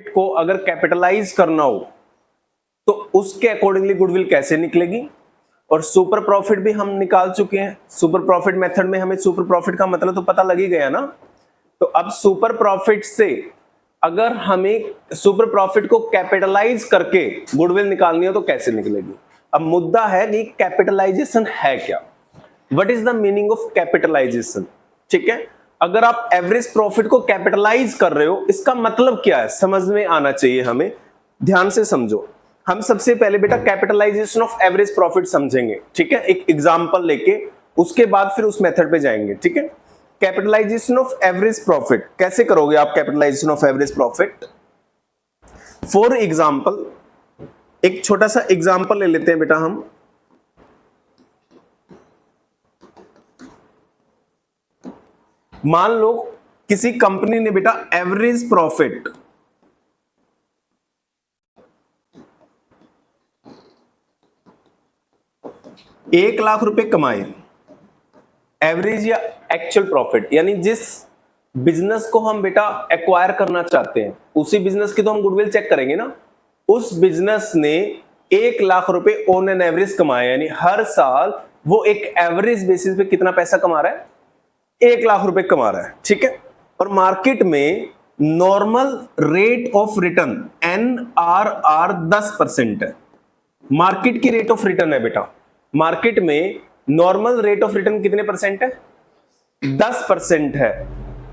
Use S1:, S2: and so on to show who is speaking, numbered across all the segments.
S1: को अगर कैपिटलाइज करना हो तो उसके अकॉर्डिंगली गुडविल कैसे निकलेगी, और सुपर प्रॉफिट भी हम निकाल चुके हैं। सुपर प्रॉफिट मेथड में हमें सुपर प्रॉफिट का मतलब तो पता लग ही गया ना। तो अब सुपर प्रॉफिट से अगर हमें सुपर प्रॉफिट को कैपिटलाइज करके गुडविल निकालनी हो तो कैसे निकलेगी। अब मुद्दा है कि कैपिटलाइजेशन है क्या, what is the meaning of capitalization. ठीक है, अगर आप एवरेज प्रॉफिट को कैपिटलाइज कर रहे हो इसका मतलब क्या है समझ में आना चाहिए हमें, ध्यान से समझो। हम सबसे पहले बेटा कैपिटलाइजेशन ऑफ एवरेज प्रॉफिट समझेंगे, ठीक है, एक एग्जांपल लेके, उसके बाद फिर उस मेथड पे जाएंगे। ठीक है, कैपिटलाइजेशन ऑफ एवरेज प्रॉफिट कैसे करोगे आप। Capitalization of average profit for example, एक छोटा सा एग्जांपल ले लेते हैं बेटा हम। मान लो किसी कंपनी ने बेटा एवरेज प्रॉफिट 1 लाख रुपए कमाए, एवरेज या एक्चुअल प्रॉफिट, यानी जिस बिजनेस को हम बेटा एक्वायर करना चाहते हैं उसी बिजनेस की तो हम गुडविल चेक करेंगे ना। उस बिजनेस ने 1 लाख रुपए ऑन एन एवरेज कमाए, यानी हर साल वो एक एवरेज बेसिस पे कितना पैसा कमा रहा है, 1 लाख रुपए कमा रहा है। ठीक है, और मार्केट में normal rate of return NRR 10% है। मार्केट की रेट ऑफ रिटर्न है बेटा, मार्केट में नॉर्मल रेट ऑफ रिटर्न कितने परसेंट है, 10% है।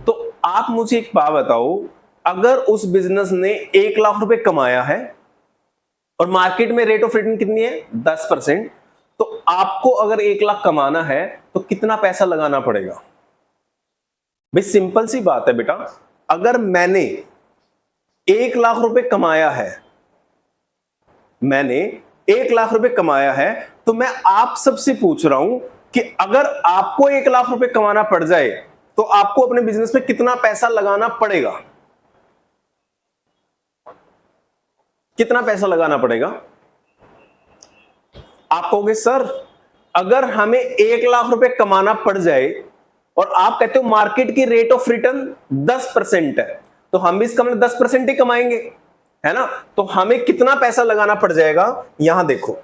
S1: तो आप मुझे एक बात बताओ, अगर उस बिजनेस ने 1 लाख रुपए कमाया है और मार्केट में रेट ऑफ रिटर्न कितनी है 10%, तो आपको अगर 1 लाख कमाना है तो कितना पैसा लगाना पड़ेगा। भाई सिंपल सी बात है बेटा, अगर मैंने 1 लाख रुपए कमाया है, मैंने 1 लाख रुपए कमाया है, तो मैं आप सबसे पूछ रहा हूं कि अगर आपको 1 लाख रुपए कमाना पड़ जाए तो आपको अपने बिजनेस में कितना पैसा लगाना पड़ेगा, कितना पैसा लगाना पड़ेगा। आप कहोगे सर अगर हमें 1 लाख रुपए कमाना पड़ जाए और आप कहते हो मार्केट की रेट ऑफ रिटर्न 10% है, तो हम भी इसका मतलब 10% ही कमाएंगे, है ना। तो हमें कितना पैसा लगाना पड़ जाएगा, यहां देखो,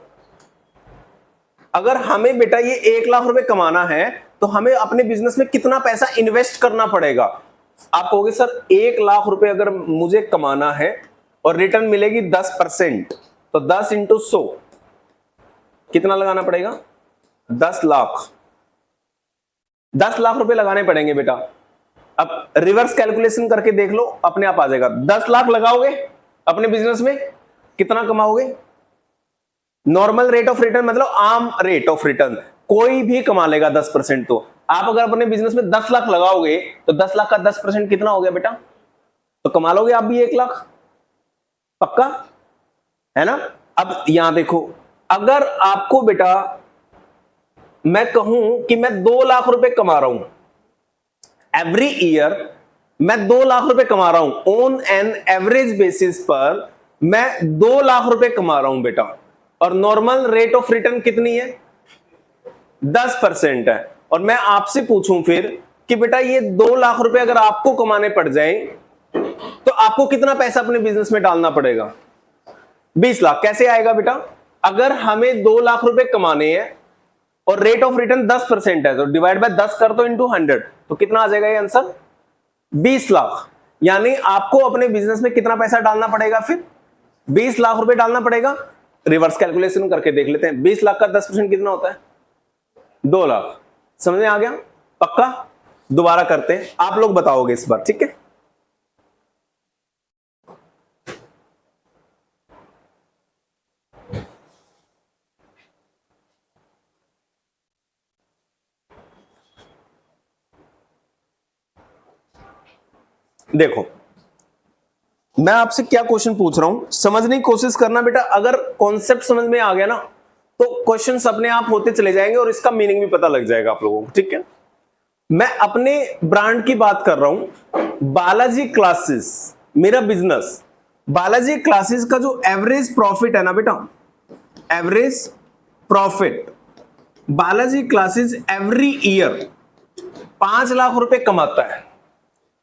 S1: अगर हमें बेटा ये 1 लाख रुपए कमाना है तो हमें अपने बिजनेस में कितना पैसा इन्वेस्ट करना पड़ेगा। आप कहोगे सर 1 लाख रुपए अगर मुझे कमाना है और रिटर्न मिलेगी 10%, तो 10 × 100 कितना लगाना पड़ेगा, 10 लाख। 10 लाख रुपए लगाने पड़ेंगे बेटा। अब रिवर्स कैलकुलेशन करके देख लो, अपने आप आ जाएगा। 10 लाख लगाओगे अपने बिजनेस में, कितना कमाओगे। नॉर्मल रेट ऑफ रिटर्न मतलब आम रेट ऑफ रिटर्न, कोई भी कमा लेगा 10%। तो आप अगर अपने बिजनेस में 10 लाख लगाओगे तो 10 लाख का 10% कितना हो गया बेटा, तो कमा लोगे आप भी 1 लाख, पक्का है ना। अब यहां देखो, अगर आपको बेटा मैं कहूं कि मैं 2 लाख रुपए कमा रहा हूं एवरी ईयर, मैं 2 लाख रुपए कमा रहा हूं ऑन एन एवरेज बेसिस पर, मैं 2 लाख रुपए कमा रहा हूं बेटा, और नॉर्मल रेट ऑफ रिटर्न कितनी है 10% है। और मैं आपसे पूछूं फिर कि बेटा ये 2 लाख रुपए अगर आपको कमाने पड़ जाए तो आपको कितना पैसा अपने बिजनेस में डालना पड़ेगा, 20 लाख। कैसे आएगा बेटा, अगर हमें 2 लाख रुपए कमाने हैं और रेट ऑफ रिटर्न 10% है, तो डिवाइड बाय 10 कर दो इंटू 100, तो कितना आ जाएगा ये आंसर, 20 लाख। यानी आपको अपने बिजनेस में कितना पैसा डालना पड़ेगा, फिर 20 लाख रुपए डालना पड़ेगा। रिवर्स कैलकुलेशन करके देख लेते हैं, 20 लाख का 10% कितना होता है, 2 लाख। समझ में आ गया, पक्का। दोबारा करते हैं, आप लोग बताओगे इस बार, ठीक है। देखो मैं आपसे क्या क्वेश्चन पूछ रहा हूं, समझने की कोशिश करना बेटा। अगर कॉन्सेप्ट समझ में आ गया ना तो क्वेश्चंस अपने आप होते चले जाएंगे और इसका मीनिंग भी पता लग जाएगा आप लोगों को, ठीक है। मैं अपने ब्रांड की बात कर रहा हूं, बालाजी क्लासेस मेरा बिजनेस। बालाजी क्लासेस का जो एवरेज प्रॉफिट है ना बेटा, average profit, Balaji classes every year 5 lakh रुपए कमाता है।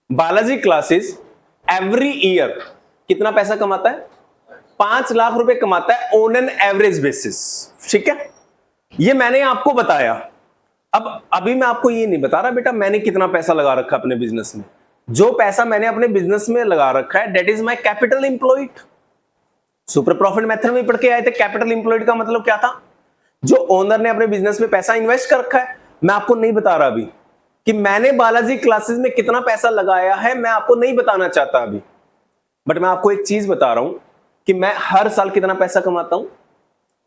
S1: बालाजी क्लासेस एवरी ईयर कितना पैसा कमाता है? 5 लाख रुपए कमाता है ऑन एन एवरेज बेसिस। ठीक है, ये मैंने आपको बताया। अब अभी मैं आपको ये नहीं बता रहा बेटा मैंने कितना पैसा लगा रखा है अपने बिजनेस में। जो पैसा मैंने अपने बिजनेस में लगा रखा है that is my capital employed. Super profit method में पढ़ के आए थे कैपिटल एम्प्लॉयड का मतलब क्या था? जो ओनर ने अपने बिजनेस में पैसा इन्वेस्ट कर रखा है। मैं आपको नहीं बता रहा अभी कि मैंने बालाजी क्लासेस में कितना पैसा लगाया है, मैं आपको नहीं बताना चाहता अभी, बट मैं आपको एक चीज बता रहा हूं कि मैं हर साल कितना पैसा कमाता हूं,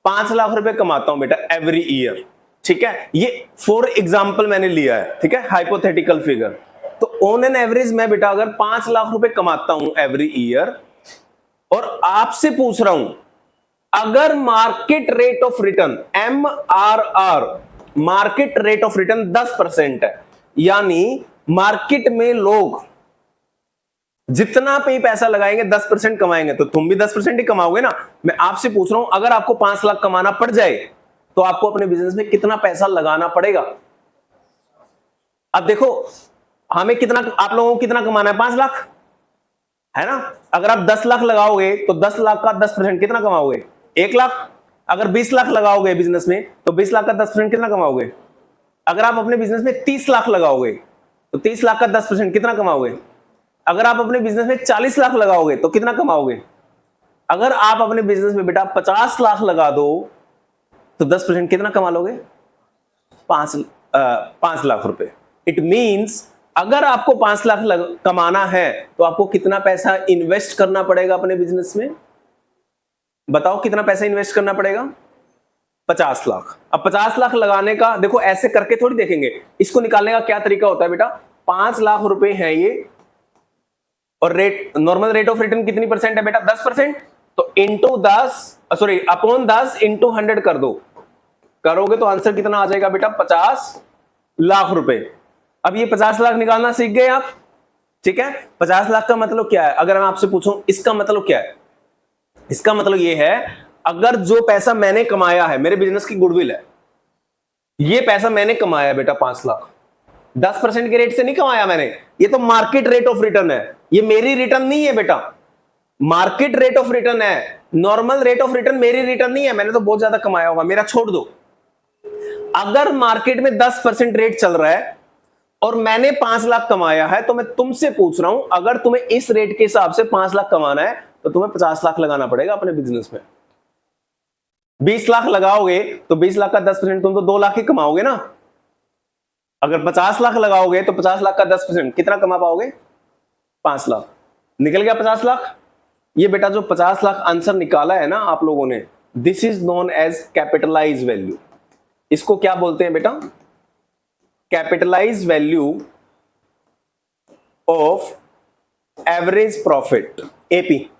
S1: 5 लाख रुपए कमाता हूं बेटा एवरी ईयर। ठीक है, ये फॉर एग्जाम्पल मैंने लिया है, ठीक है, हाइपोथेटिकल फिगर। तो ऑन एन एवरेज मैं बेटा अगर 5 लाख रुपए कमाता हूं एवरी ईयर, और आपसे पूछ रहा हूं अगर market rate of return MRR, market rate of return 10% है, यानी मार्केट में लोग जितना पे पैसा लगाएंगे 10% कमाएंगे, तो तुम भी 10% ही कमाओगे ना। मैं आपसे पूछ रहा हूं अगर आपको 5 लाख कमाना पड़ जाए तो आपको अपने बिजनेस में कितना पैसा लगाना पड़ेगा? अब देखो हमें कितना, आप लोगों को कितना कमाना है? 5 लाख है ना। अगर आप 10 लाख लगाओगे तो 10 लाख का 10% कितना कमाओगे? 1 लाख। अगर 20 लाख लगाओगे बिजनेस में तो 20 लाख का 10% कितना कमाओगे? अगर आप अपने बिजनेस में 30 लाख लगाओगे तो 30 लाख का 10% कितना कमाओगे? अगर आप अपने बिजनेस में 40 लाख लगाओगे तो कितना कमाओगे? अगर आप अपने बिजनेस में बेटा 50 लाख लगा दो तो 10% कितना कमा लोगे? 5 लाख रुपए। इट मींस अगर आपको 5 लाख कमाना है तो आपको कितना पैसा इन्वेस्ट करना पड़ेगा अपने बिजनेस में? बताओ कितना पैसा इन्वेस्ट करना पड़ेगा? 50 लाख। अब 50 लाख लगाने का देखो ऐसे करके थोड़ी देखेंगे, इसको निकालने का क्या तरीका होता है बेटा? 5 लाख रुपए है ये, और rate, normal rate of return कितनी परसेंट है बेटा? 10%। तो इंटू 10 सॉरी अपॉन 10 इंटू 100 कर दो, करोगे तो आंसर कितना आ जाएगा बेटा? 50 लाख रुपए। अब ये 50 लाख निकालना सीख गए आप, ठीक है। 50 लाख का मतलब क्या है? अगर मैं आपसे पूछूं इसका मतलब क्या है? इसका मतलब ये है अगर जो पैसा मैंने कमाया है, मेरे बिजनेस की गुडविल है, ये पैसा मैंने कमाया बेटा 5 लाख, 10% के रेट से नहीं कमाया मैंने, ये तो मार्केट रेट ऑफ रिटर्न है, ये मेरी रिटर्न नहीं है बेटा, मार्केट रेट ऑफ रिटर्न है। नॉर्मल रेट ऑफ रिटर्न मेरी रिटर्न नहीं है, मैंने तो बहुत ज्यादा कमाया होगा, मेरा छोड़ दो। अगर मार्केट में 10% रेट चल रहा है और मैंने 5 लाख कमाया है, तो मैं तुमसे पूछ रहा हूं अगर तुम्हें इस रेट के हिसाब से 5 लाख कमाना है तो तुम्हें 50 लाख लगाना पड़ेगा अपने बिजनेस में। 20 लाख लगाओगे तो 20 लाख का 10% तुम तो 2 लाख ही कमाओगे ना। अगर 50 लाख लगाओगे तो 50 लाख का 10% कितना कमा पाओगे? 5 लाख। निकल गया 50 लाख। ये बेटा जो 50 लाख आंसर निकाला है ना आप लोगों ने, this is known as capitalize value. इसको क्या बोलते हैं बेटा? Capitalize value of average profit, AP.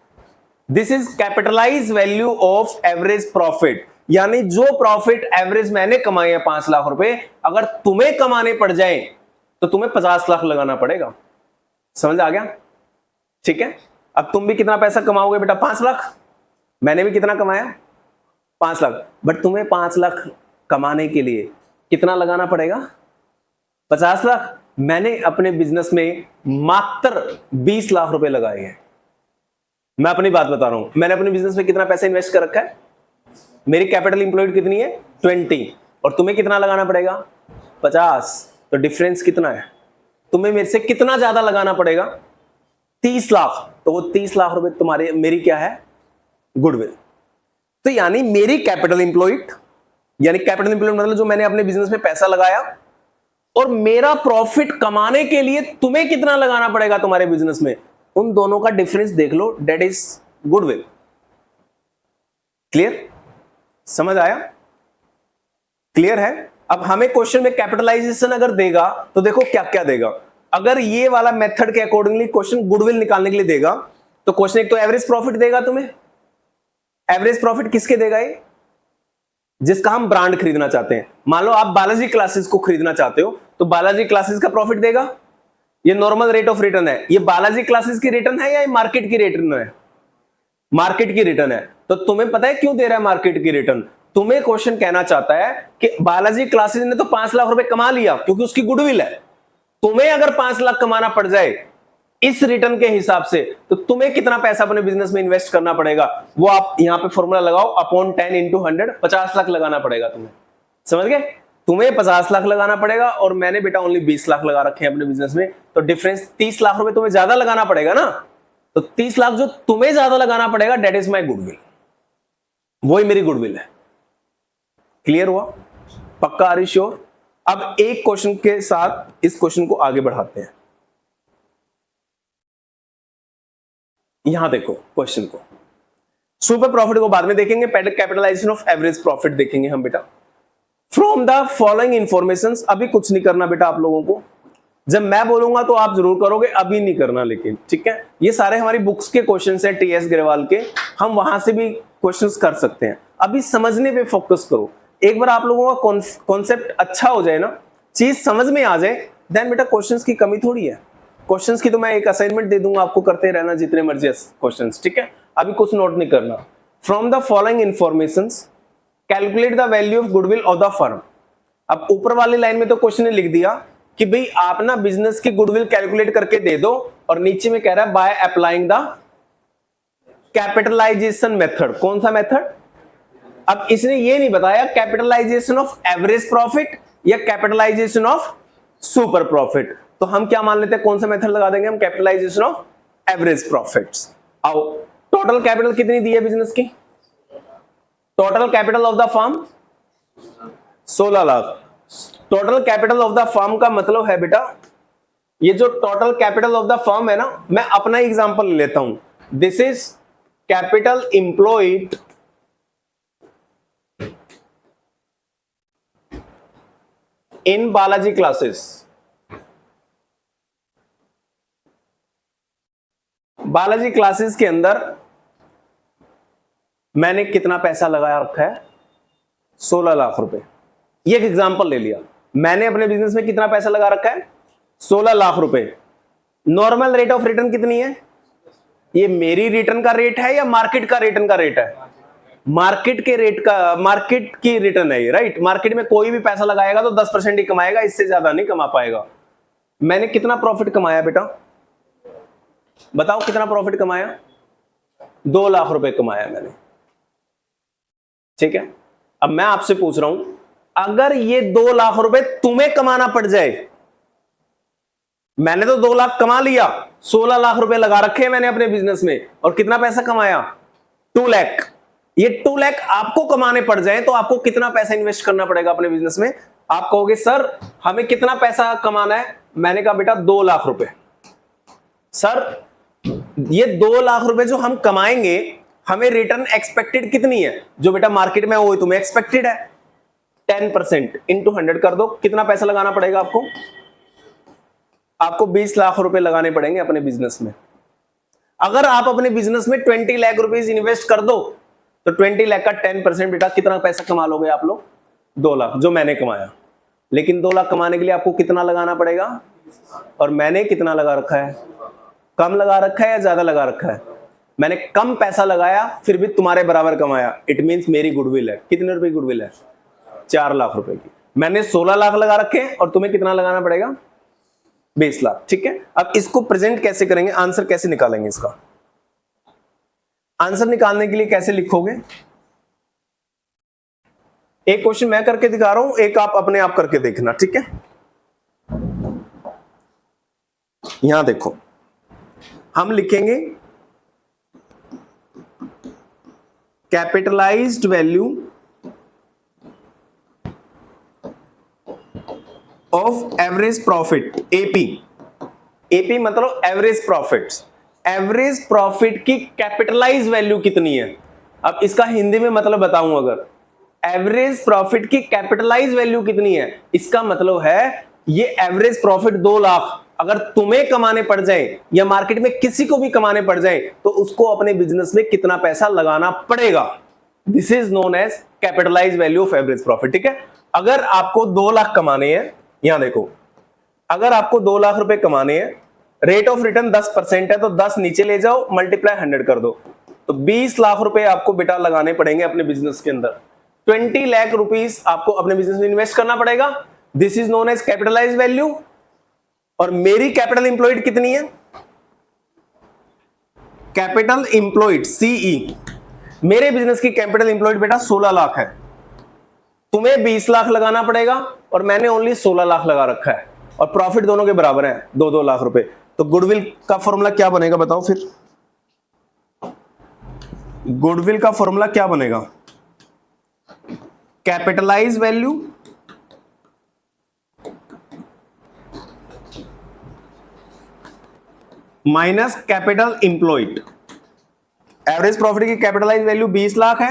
S1: This is capitalize value of average profit, यानी जो प्रॉफिट एवरेज मैंने कमाए हैं 5 लाख रुपए, अगर तुम्हें कमाने पड़ जाए तो तुम्हें 50 लाख लगाना पड़ेगा। समझ आ गया? ठीक है। अब तुम भी कितना पैसा कमाओगे बेटा? 5 लाख। मैंने भी कितना कमाया? 5 लाख। बट तुम्हें 5 लाख कमाने के लिए कितना लगाना पड़ेगा? 50 लाख। मैंने अपने बिजनेस में मात्र 20 लाख रुपए लगाए हैं। मैं अपनी बात बता रहा हूं, मैंने अपने बिजनेस में कितना पैसा इन्वेस्ट कर रखा है? मेरी कैपिटल इंप्लॉयड कितनी है? 20। और तुम्हें कितना लगाना पड़ेगा? 50। तो डिफरेंस कितना है? तुम्हें मेरे से कितना ज्यादा लगाना पड़ेगा? 30 लाख। तो वो 30 लाख रुपए तुम्हारे, मेरी क्या है? गुडविल। तो यानी मेरी कैपिटल इंप्लॉयड, यानी कैपिटल इंप्लॉयड मतलब जो मैंने अपने बिजनेस में पैसा लगाया, और मेरा प्रॉफिट कमाने के लिए तुम्हें कितना लगाना पड़ेगा तुम्हारे बिजनेस में, उन दोनों का डिफरेंस देख लो, दैट इज गुडविल। क्लियर? समझ आया? क्लियर है? अब हमें क्वेश्चन में कैपिटलाइजेशन अगर देगा तो देखो क्या क्या देगा। अगर ये वाला मेथड के अकॉर्डिंगली क्वेश्चन गुडविल निकालने के लिए देगा तो क्वेश्चन एक तो एवरेज प्रॉफिट देगा तुम्हें। एवरेज प्रॉफिट किसके देगा? ये जिसका हम ब्रांड खरीदना चाहते हैं। मान लो आप बालाजी क्लासेस को खरीदना चाहते हो तो बालाजी क्लासेस का प्रॉफिट देगा। ये नॉर्मल रेट ऑफ रिटर्न है। ये बालाजी क्लासेस की रिटर्न है या मार्केट की रिटर्न है? मार्केट की रिटर्न है। तो तुम्हें पता है क्यों दे रहा है मार्केट की रिटर्न? तुम्हें क्वेश्चन कहना चाहता है कि बालाजी क्लासेस ने तो 5 लाख रुपए कमा लिया क्योंकि उसकी गुडविल है। तुम्हें अगर 5 लाख कमाना पड़ जाए इस रिटर्न के हिसाब से, तो तुम्हें कितना पैसा अपने बिजनेस में इन्वेस्ट करना पड़ेगा वो आप यहां पे फॉर्मूला लगाओ, अपॉन 10 इंटू 100, 50 लाख लगाना पड़ेगा तुम्हें। समझ गए? तुम्हें 50 लाख लगाना पड़ेगा और मैंने बेटा ओनली 20 लाख लगा रखे हैं अपने बिजनेस में, तो डिफरेंस 30 लाख रुपए तुम्हें ज्यादा लगाना पड़ेगा ना। तो 30 लाख जो तुम्हें ज्यादा लगाना पड़ेगा, डेट इज माई गुडविल, वही मेरी गुडविल है। क्लियर हुआ? पक्का? Are you sure? अब एक क्वेश्चन के साथ इस क्वेश्चन को आगे बढ़ाते हैं। यहां देखो क्वेश्चन को, सुपर प्रॉफिट को बाद में देखेंगे, पहले कैपिटलाइजेशन ऑफ एवरेज प्रॉफिट देखेंगे हम बेटा। फ्रॉम द फॉलोइंग इंफॉर्मेशन, अभी कुछ नहीं करना बेटा आप लोगों को, जब मैं बोलूंगा तो आप जरूर करोगे, अभी नहीं करना लेकिन, ठीक है? ये सारे हमारी बुक्स के क्वेश्चंस हैं टीएस ग्रेवाल के, हम वहां से भी क्वेश्चंस कर सकते हैं। अभी समझने पे फोकस करो। एक बार आप लोगों का कॉन्सेप्ट अच्छा हो जाए ना, चीज समझ में आ जाए, देन बेटा क्वेश्चंस की कमी थोड़ी है। क्वेश्चंस की तो मैं एक असाइनमेंट दे दूंगा आपको, करते रहना जितने मर्जी क्वेश्चंस, ठीक है? अभी कुछ नोट नहीं करना। From the following informations calculate the value of goodwill of the firm. अब ऊपर वाली लाइन में तो क्वेश्चन ने लिख दिया कि भाई आप ना बिजनेस की गुडविल कैलकुलेट करके दे दो, और नीचे में कह रहा है by applying the capitalization method. कौन सा मेथड? अब इसने ये नहीं बताया कैपिटलाइजेशन ऑफ एवरेज प्रॉफिट या कैपिटलाइजेशन ऑफ सुपर प्रॉफिट, तो हम क्या मान लेते हैं, कौन सा मेथड लगा देंगे हम? Capitalization of average profits. आओ, टोटल कैपिटल कितनी दी है बिजनेस की? Total capital of the firm 16 lakh. Total capital of the firm का मतलब है बेटा, ये जो total capital of the firm है ना, मैं अपना एग्जांपल ले लेता हूं। This is capital employed in Balaji Classes. Balaji Classes के अंदर मैंने कितना पैसा लगाया रखा है? 16 लाख रुपए। ये एक एग्जांपल ले लिया। मैंने अपने बिजनेस में कितना पैसा लगा रखा है? 16 लाख रुपए। नॉर्मल रेट ऑफ रिटर्न कितनी है? ये मेरी रिटर्न का रेट है या मार्केट का रिटर्न का रेट है? मार्केट के रेट का, मार्केट की रिटर्न है, राइट? मार्केट में कोई भी पैसा लगाएगा तो 10% ही कमाएगा, इससे ज्यादा नहीं कमा पाएगा। मैंने कितना प्रॉफिट कमाया बेटा? बताओ कितना प्रॉफिट कमाया? 2 लाख रुपए कमाया मैंने, ठीक है? अब मैं आपसे पूछ रहा हूं, अगर ये 2 लाख रुपए तुम्हें कमाना पड़ जाए, मैंने तो 2 लाख कमा लिया, 16 लाख रुपए लगा रखे हैं मैंने अपने बिजनेस में, और कितना पैसा कमाया? 2 लाख। ये 2 लाख आपको कमाने पड़ जाए तो आपको कितना पैसा इन्वेस्ट करना पड़ेगा अपने बिजनेस में? आप कहोगे सर हमें कितना पैसा कमाना है? मैंने कहा बेटा 2 लाख रुपए। सर ये 2 लाख रुपए जो हम कमाएंगे, हमें रिटर्न एक्सपेक्टेड कितनी है? जो बेटा मार्केट में वो तुम्हें एक्सपेक्टेड है 10% इंटू 100 कर दो, कितना पैसा लगाना पड़ेगा आपको? आपको 20 लाख रुपए लगाने पड़ेंगे अपने बिजनेस में। अगर आप अपने बिजनेस में 20 लाख रुपीस इन्वेस्ट कर दो, तो 20 लाख का 10% बेटा कितना पैसा कमा लोगे आप लोग? 2 लाख, जो मैंने कमाया। लेकिन 2 लाख कमाने के लिए आपको कितना लगाना पड़ेगा? और मैंने कितना लगा रखा है? कम लगा रखा है या ज्यादा लगा रखा है? मैंने कम पैसा लगाया फिर भी तुम्हारे बराबर कमाया, इट मींस मेरी गुडविल है। कितने रुपए की गुडविल है? 4 लाख रुपए की। मैंने 16 लाख लगा रखे और तुम्हें कितना लगाना पड़ेगा? 20 लाख, ठीक है? अब इसको प्रेजेंट कैसे करेंगे, आंसर कैसे निकालेंगे? इसका आंसर निकालने के लिए कैसे लिखोगे? एक क्वेश्चन मैं करके दिखा रहा हूं, एक आप अपने आप करके देखना, ठीक है? यहां देखो, हम लिखेंगे capitalised value of average profit, AP. AP मतलब एवरेज प्रॉफिट्स। एवरेज प्रॉफिट की कैपिटलाइज वैल्यू कितनी है? अब इसका हिंदी में मतलब बताऊं, अगर एवरेज प्रॉफिट की कैपिटलाइज वैल्यू कितनी है, इसका मतलब है ये एवरेज प्रॉफिट 2 लाख अगर तुम्हें कमाने पड़ जाए या मार्केट में किसी को भी कमाने पड़ जाए, तो उसको अपने बिजनेस में कितना पैसा लगाना पड़ेगा। This is known as capitalize value of average profit, ठीक है? अगर आपको 2 लाख कमाने हैं, यहां देखो, अगर आपको 2 लाख रुपए कमाने हैं, रेट ऑफ रिटर्न 10% है, तो 10 नीचे ले जाओ, मल्टीप्लाई 100 कर दो, तो 20 लाख रुपए आपको बेटा लगाने पड़ेंगे अपने बिजनेस के अंदर। 20 लाख रुपीस आपको अपने बिजनेस में इन्वेस्ट करना पड़ेगा। This is known as capitalize value. और मेरी कैपिटल इंप्लॉयड कितनी है? कैपिटल इंप्लॉयड सीई, मेरे बिजनेस की कैपिटल इंप्लॉयड बेटा 16 लाख है, तुम्हें 20 लाख लगाना पड़ेगा और मैंने ओनली 16 लाख लगा रखा है, और प्रॉफिट दोनों के बराबर है 2-2 लाख रुपए। तो गुडविल का फॉर्मूला क्या बनेगा बताओ फिर? गुडविल का फॉर्मूला क्या बनेगा? Capitalize value minus capital employed. Average profit की कैपिटलाइज वैल्यू 20 लाख है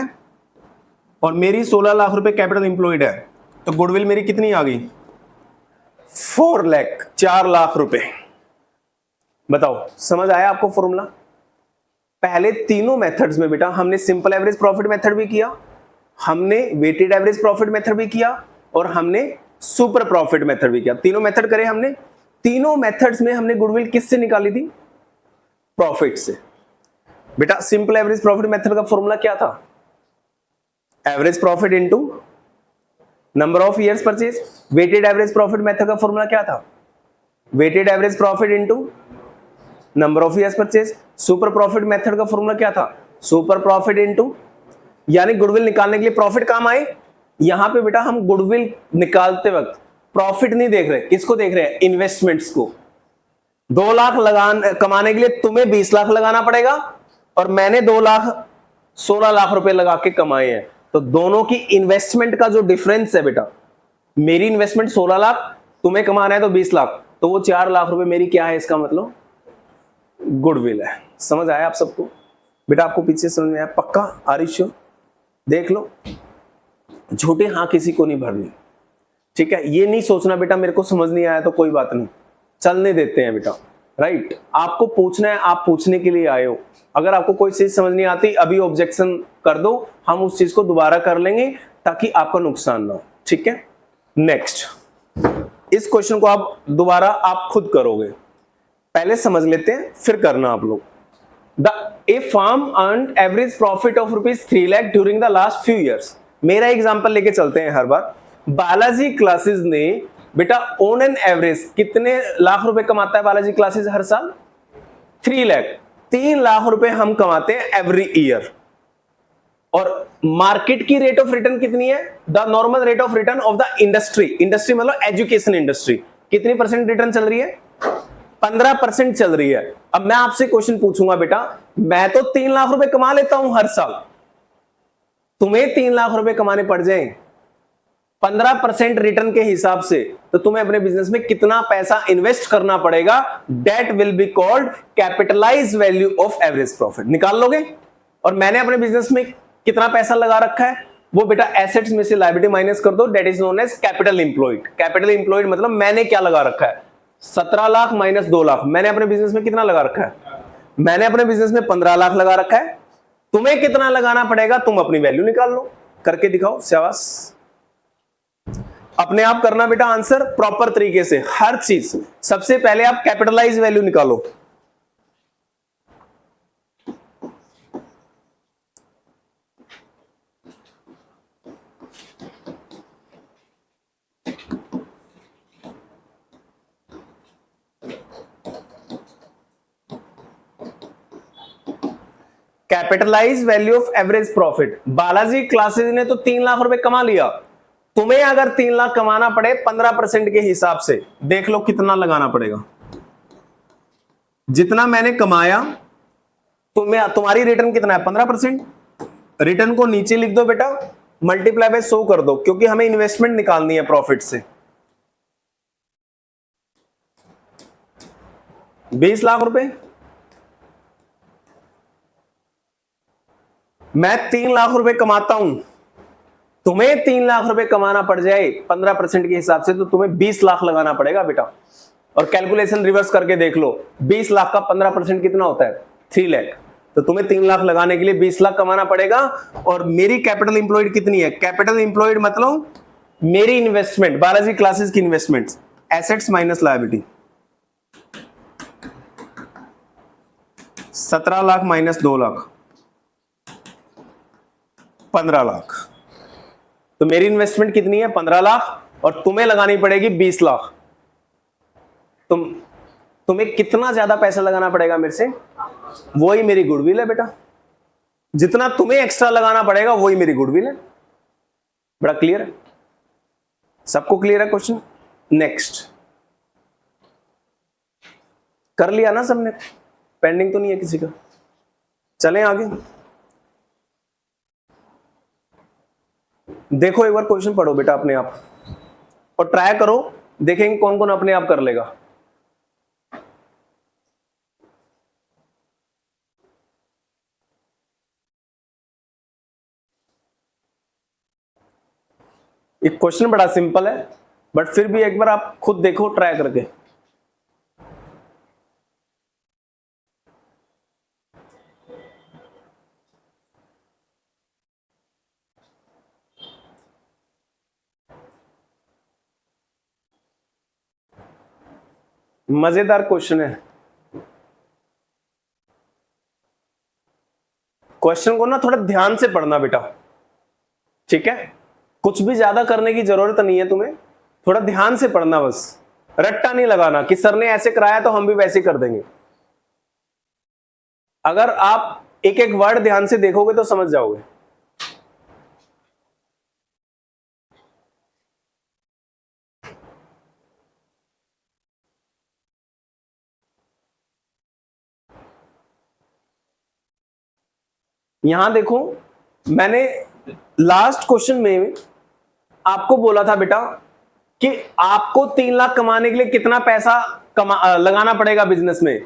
S1: और मेरी 16 लाख रुपए कैपिटल इंप्लॉयड है, तो गुडविल मेरी कितनी आ गई? 4 लाख, 4 लाख रुपए। बताओ समझ आया आपको फॉर्मूला? पहले तीनों मेथड्स में बेटा हमने सिंपल एवरेज प्रॉफिट मेथड भी किया, हमने वेटेड एवरेज प्रॉफिट मेथड भी किया और हमने सुपर प्रॉफिट मेथड भी किया। तीनों मेथड करे हमने। तीनों मेथड्स में हमने गुडविल किससे निकाली थी? प्रॉफिट से। बेटा सिंपल एवरेज प्रॉफिट मेथड का फॉर्मूला क्या था? Average profit into number of years purchase. Weighted average profit method का फॉर्मूला क्या था? Weighted average profit into number of years purchase. Super profit method का फॉर्मूला क्या था? सुपर प्रॉफिट इनटू, यानी गुडविल निकालने के लिए प्रॉफिट काम आए। यहां पे बेटा हम गुडविल निकालते वक्त प्रॉफिट नहीं देख रहे, किसको देख रहे हैं? इन्वेस्टमेंट्स को। 2 लाख कमाने के लिए तुम्हें 20 लाख लगाना पड़ेगा और मैंने 2 लाख 16 लाख रुपए लगा के कमाए हैं, तो दोनों की इन्वेस्टमेंट का जो डिफरेंस है बेटा, मेरी इन्वेस्टमेंट 16 लाख, तुम्हें कमाना है तो 20 लाख, तो वो 4 लाख रुपए मेरी क्या है? इसका मतलब गुडविल है। समझ आया आप सबको? बेटा आपको पीछे समझ में आया? पक्का? आरिश देख लो, झूठे हाँ किसी को नहीं भरनी, ठीक है? ये नहीं सोचना बेटा मेरे को समझ नहीं आया तो कोई बात नहीं, चलने देते हैं बेटा, राइट? आपको पूछना है, आप पूछने के लिए आए हो। अगर आपको कोई चीज समझ नहीं आती अभी ऑब्जेक्शन कर दो, हम उस चीज को दोबारा कर लेंगे ताकि आपका नुकसान ना हो, ठीक है? नेक्स्ट, इस क्वेश्चन को आप दोबारा आप खुद करोगे, पहले समझ लेते हैं फिर करना आप लोग। A firm earn average profit of ₹3 lakh during the last few years. मेरा एग्जांपल लेके चलते हैं हर बार। बालाजी क्लासेस ने बेटा ऑन एन एवरेज कितने लाख रुपए कमाता है बालाजी क्लासेस हर साल? 3 लाख। 3 लाख रुपए हम कमाते हैं एवरी ईयर। और मार्केट की रेट ऑफ रिटर्न कितनी है? The normal rate of return of the industry. Industry मतलब एजुकेशन इंडस्ट्री। कितनी परसेंट रिटर्न चल रही है? 15% चल रही है। अब मैं आपसे क्वेश्चन पूछूंगा बेटा, मैं तो 3 लाख रुपए कमा लेता हूं हर साल, तुम्हें 3 लाख रुपए कमाने पड़ जाए 15% रिटर्न के हिसाब से, तो तुम्हें अपने बिजनेस में कितना पैसा इन्वेस्ट करना पड़ेगा? That will be called capitalize value of average profit. निकाल लोगे? और मैंने अपने बिजनेस में कितना पैसा लगा रखा है वो बेटा एसेट्स में से लायबिलिटी माइनस कर दो, that is known as capital employed. Capital employed मतलब मैंने क्या लगा रखा है? 17 लाख माइनस 2 लाख। मैंने अपने बिजनेस में कितना लगा रखा है? मैंने अपने बिजनेस में 15 लाख लगा रखा है। तुम्हें कितना लगाना पड़ेगा? तुम अपनी वैल्यू निकाल लो, करके दिखाओ। शाबाश, अपने आप करना बेटा आंसर प्रॉपर तरीके से हर चीज। सबसे पहले आप कैपिटलाइज वैल्यू निकालो। Capitalize value of average profit. Balaji Classes ने तो 3 लाख रुपए कमा लिया, तुम्हें अगर 3 लाख कमाना पड़े 15% के हिसाब से, देख लो कितना लगाना पड़ेगा। जितना मैंने कमाया तुम्हारी रिटर्न कितना है? 15%। रिटर्न को नीचे लिख दो बेटा, मल्टीप्लाई बाय 100 कर दो, क्योंकि हमें इन्वेस्टमेंट निकालनी है प्रॉफिट से। 20 लाख रुपए, मैं 3 लाख रुपए कमाता हूं, तुम्हें 3 लाख रुपए कमाना पड़ जाए 15% के हिसाब से, तो तुम्हें 20 लाख लगाना पड़ेगा बेटा। और कैलकुलेशन रिवर्स करके देख लो, 20 लाख का 15% कितना होता है? 3 लाख। तो तुम्हें 3 लाख लगाने के लिए 20 लाख कमाना पड़ेगा। और मेरी कैपिटल इंप्लॉयड कितनी है? कैपिटल इंप्लॉयड मतलब मेरी इन्वेस्टमेंट, बालाजी क्लासेस की investment, assets minus liability. 17 lakh minus 2 lakh, 15 lakh. तो मेरी इन्वेस्टमेंट कितनी है? 15 लाख, और तुम्हें लगानी पड़ेगी 20 लाख। तुम्हें कितना ज्यादा पैसा लगाना पड़ेगा मेरे से? वही मेरी गुडविल है बेटा, जितना तुम्हें एक्स्ट्रा लगाना पड़ेगा वही मेरी गुडविल है। बड़ा क्लियर है, सबको क्लियर है क्वेश्चन? नेक्स्ट, कर लिया ना सबने, पेंडिंग तो नहीं है किसी का? चलें आगे। देखो एक बार क्वेश्चन पढ़ो बेटा अपने आप और ट्राई करो, देखेंगे कौन कौन अपने आप कर लेगा। एक क्वेश्चन बड़ा सिंपल है, बट फिर भी एक बार आप खुद देखो ट्राई करके। मजेदार क्वेश्चन है। क्वेश्चन को ना थोड़ा ध्यान से पढ़ना बेटा, ठीक है? कुछ भी ज्यादा करने की जरूरत नहीं है तुम्हें, थोड़ा ध्यान से पढ़ना बस, रट्टा नहीं लगाना कि सर ने ऐसे कराया तो हम भी वैसे कर देंगे। अगर आप एक एक वर्ड ध्यान से देखोगे तो समझ जाओगे। यहां देखो, मैंने लास्ट क्वेश्चन में आपको बोला था बेटा कि आपको 3 लाख कमाने के लिए कितना पैसा लगाना पड़ेगा बिजनेस में,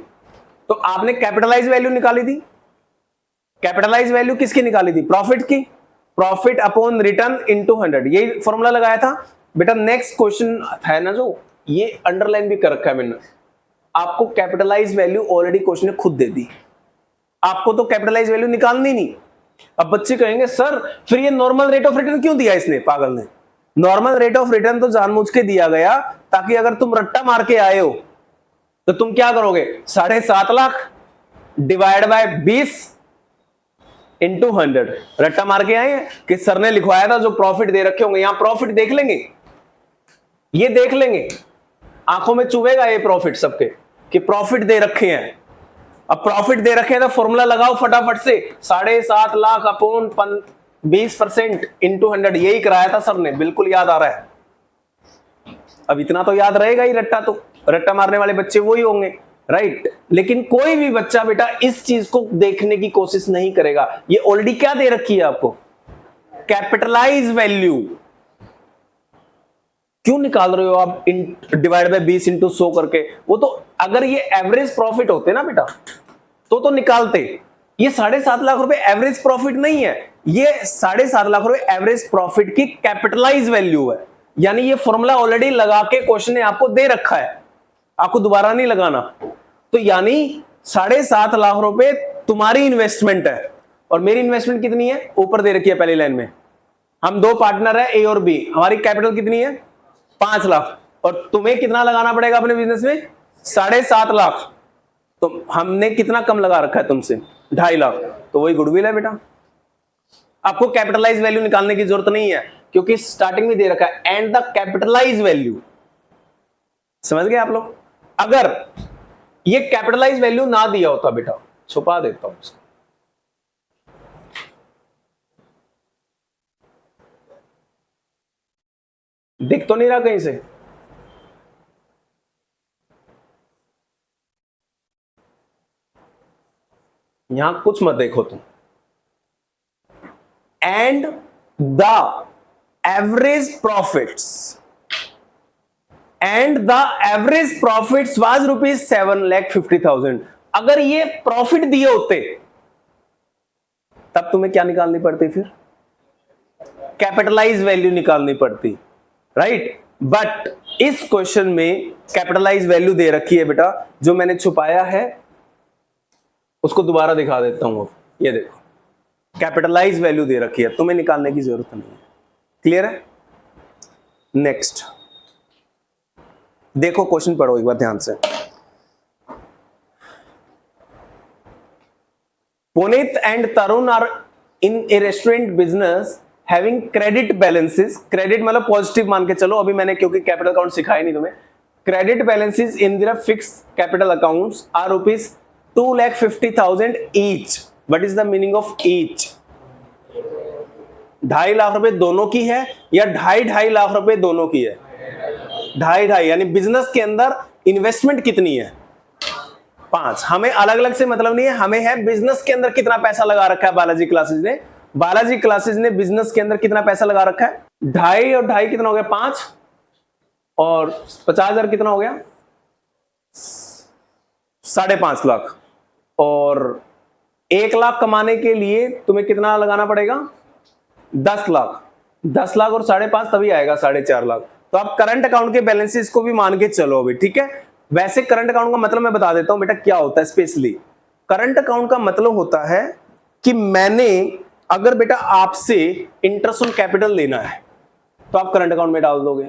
S1: तो आपने कैपिटलाइज वैल्यू निकाली थी। कैपिटलाइज वैल्यू किसकी निकाली थी? प्रॉफिट की। प्रॉफिट अपॉन रिटर्न इनटू 100, यही फॉर्मूला लगाया था बेटा। नेक्स्ट क्वेश्चन है ना जो ये अंडरलाइन भी कर रखा है मैंने, आपको कैपिटलाइज वैल्यू ऑलरेडी क्वेश्चन ने खुद दे दी, आपको तो कैपिटलाइज वैल्यू निकालनी नहीं। अब बच्चे कहेंगे सर फिर ये नॉर्मल रेट ऑफ रिटर्न क्यों दिया इसने, पागल ने? नॉर्मल रेट ऑफ रिटर्न तो जानबूझ के दिया गया ताकि अगर तुम रट्टा मार के आए हो तो तुम क्या करोगे, 7.5 लाख डिवाइड बाय 20 इंटू 100। रट्टा मार के आए हैं कि सर ने लिखवाया था जो प्रॉफिट दे रखे होंगे, यहां प्रॉफिट देख लेंगे, ये देख लेंगे, आंखों में चुभेगा ये प्रॉफिट सबके कि प्रॉफिट दे रखे हैं। अब प्रॉफिट दे रखे हैं तो फॉर्मूला लगाओ फटाफट से, 7.5 लाख अपॉन 20% इंटू 100, यही कराया था सर ने, बिल्कुल याद आ रहा है। अब इतना तो याद रहेगा ही, रट्टा तो रट्टा मारने वाले बच्चे वही होंगे, राइट? लेकिन कोई भी बच्चा बेटा इस चीज को देखने की कोशिश नहीं करेगा। ये ऑलरेडी क्या दे रखी है आपको, कैपिटलाइज वैल्यू। क्यों निकाल रहे हो आप डिवाइड बाय 20 इंटू 100 करके? वो तो अगर ये एवरेज प्रॉफिट होते ना बेटा तो निकालते। ये 7.5 लाख रुपए एवरेज प्रॉफिट नहीं है, ये 7.5 लाख रुपए एवरेज प्रॉफिट की कैपिटलाइज वैल्यू है। यानी ये फॉर्मूला ऑलरेडी लगा के क्वेश्चन ने आपको दे रखा है, आपको दोबारा नहीं लगाना। तो यानी 7.5 लाख रुपए तुम्हारी इन्वेस्टमेंट है और मेरी इन्वेस्टमेंट कितनी है, ऊपर दे रखी है पहली लाइन में। हम दो पार्टनर है ए और बी, हमारी कैपिटल कितनी है 5 लाख, और तुम्हें कितना लगाना पड़ेगा अपने बिजनेस में 7.5 लाख। तो हमने कितना कम लगा रखा है तुमसे, 2.5 लाख, तो वही गुडविल है बेटा। आपको कैपिटलाइज वैल्यू निकालने की जरूरत नहीं है क्योंकि स्टार्टिंग में दे रखा है एंड द कैपिटलाइज वैल्यू। समझ गए आप लोग? अगर ये कैपिटलाइज वैल्यू ना दिया होता बेटा, छुपा देता हूं उसको, दिख तो नहीं रहा कहीं से? यहां कुछ मत देखो तुम। And the average profits, and the average profits was ₹7,50,000। अगर ये प्रॉफिट दिए होते तब तुम्हें क्या निकालनी पड़ती, फिर कैपिटलाइज वैल्यू निकालनी पड़ती, राइट? बट इस क्वेश्चन में कैपिटलाइज वैल्यू दे रखी है बेटा, जो मैंने छुपाया है उसको दोबारा दिखा देता हूं। ये देखो कैपिटलाइज वैल्यू दे रखी है, तुम्हें निकालने की जरूरत नहीं है। क्लियर है? नेक्स्ट देखो, क्वेश्चन पढ़ो एक बार ध्यान से। Puneet and Tarun are in a restaurant business having credit balances, credit मतलब पॉजिटिव मान के चलो, अभी मैंने क्योंकि कैपिटल अकाउंट सिखाया नहीं तुम्हें। Credit balances in their fixed capital accounts are 2,50,000 each. What is the meaning of each? 2.5 lakh रुपए दोनों की है या 2.5 लाख रुपए दोनों की है? 2.5 यानी बिजनेस के अंदर इन्वेस्टमेंट कितनी है? 5। हमें अलग अलग से मतलब नहीं है, हमें है बिजनेस के अंदर कितना पैसा लगा रखा है बालाजी क्लासेस ने। बालाजी क्लासेस ने बिजनेस के अंदर कितना पैसा लगा रखा है? 2.5 और 2.5 कितना हो गया? 5 और 50,000 कितना हो गया? 5.5 लाख। और 1 लाख कमाने के लिए तुम्हें कितना लगाना पड़ेगा? 10 लाख। 10 लाख और 5.5 तभी आएगा 4.5 लाख। तो आप करंट अकाउंट के बैलेंसेस को भी मान के चलो अभी, ठीक है। वैसे करंट अकाउंट का मतलब मैं बता देता हूं बेटा क्या होता है। स्पेशली करंट अकाउंट का मतलब होता है कि मैंने अगर बेटा आपसे इंटरेस्ट ऑन कैपिटल लेना है तो आप करंट अकाउंट में डाल दोगे।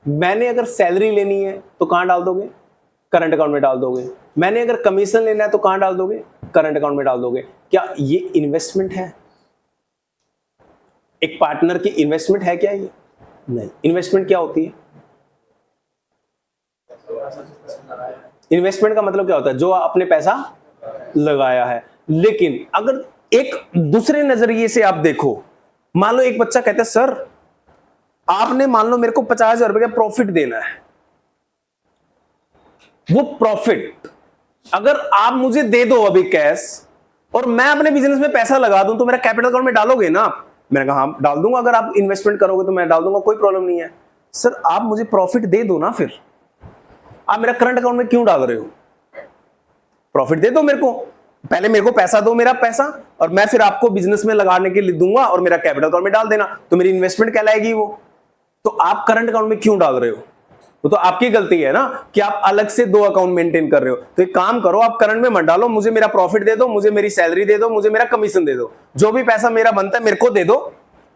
S1: मैंने अगर सैलरी लेनी है तो कहां डाल दोगे? करंट अकाउंट में डाल दोगे। मैंने अगर कमीशन लेना है तो कहां डाल दोगे? करंट अकाउंट में डाल दोगे। क्या ये इन्वेस्टमेंट है? एक पार्टनर की इन्वेस्टमेंट है क्या ये? नहीं। इन्वेस्टमेंट क्या होती है? इन्वेस्टमेंट का मतलब क्या होता है? जो आपने पैसा लगाया है। लेकिन अगर एक दूसरे नजरिए से आप देखो, मान लो एक बच्चा कहता है सर आपने मान लो मेरे को 50,000 रुपए का प्रॉफिट देना है। वो प्रॉफिट अगर आप मुझे दे दो अभी कैश और मैं अपने बिजनेस में पैसा लगा दूं तो मेरा कैपिटल अकाउंट में डालोगे ना? मैंने कहा हाँ डाल दूंगा, अगर आप इन्वेस्टमेंट करोगे तो मैं डाल दूंगा, कोई प्रॉब्लम नहीं है। सर आप मुझे प्रॉफिट दे दो ना, फिर आप मेरा करंट अकाउंट में क्यों डाल रहे हो? प्रॉफिट दे दो मेरे को, पहले मेरे को पैसा दो, मेरा पैसा, और मैं फिर आपको बिजनेस में लगाने के लिए दूंगा और मेरा कैपिटल अकाउंट में डाल देना, तो मेरी इन्वेस्टमेंट कहलाएगी वो। तो आप करंट अकाउंट में क्यों डाल रहे हो? वो तो आपकी गलती है ना कि आप अलग से 2 अकाउंट मेंटेन कर रहे हो। तो एक काम करो, आप करंट में मत डालो, मुझे मेरा प्रॉफिट दे दो, मुझे मेरी सैलरी दे दो, मुझे मेरा कमीशन दे दो, जो भी पैसा मेरा बनता है मेरे को दे दो,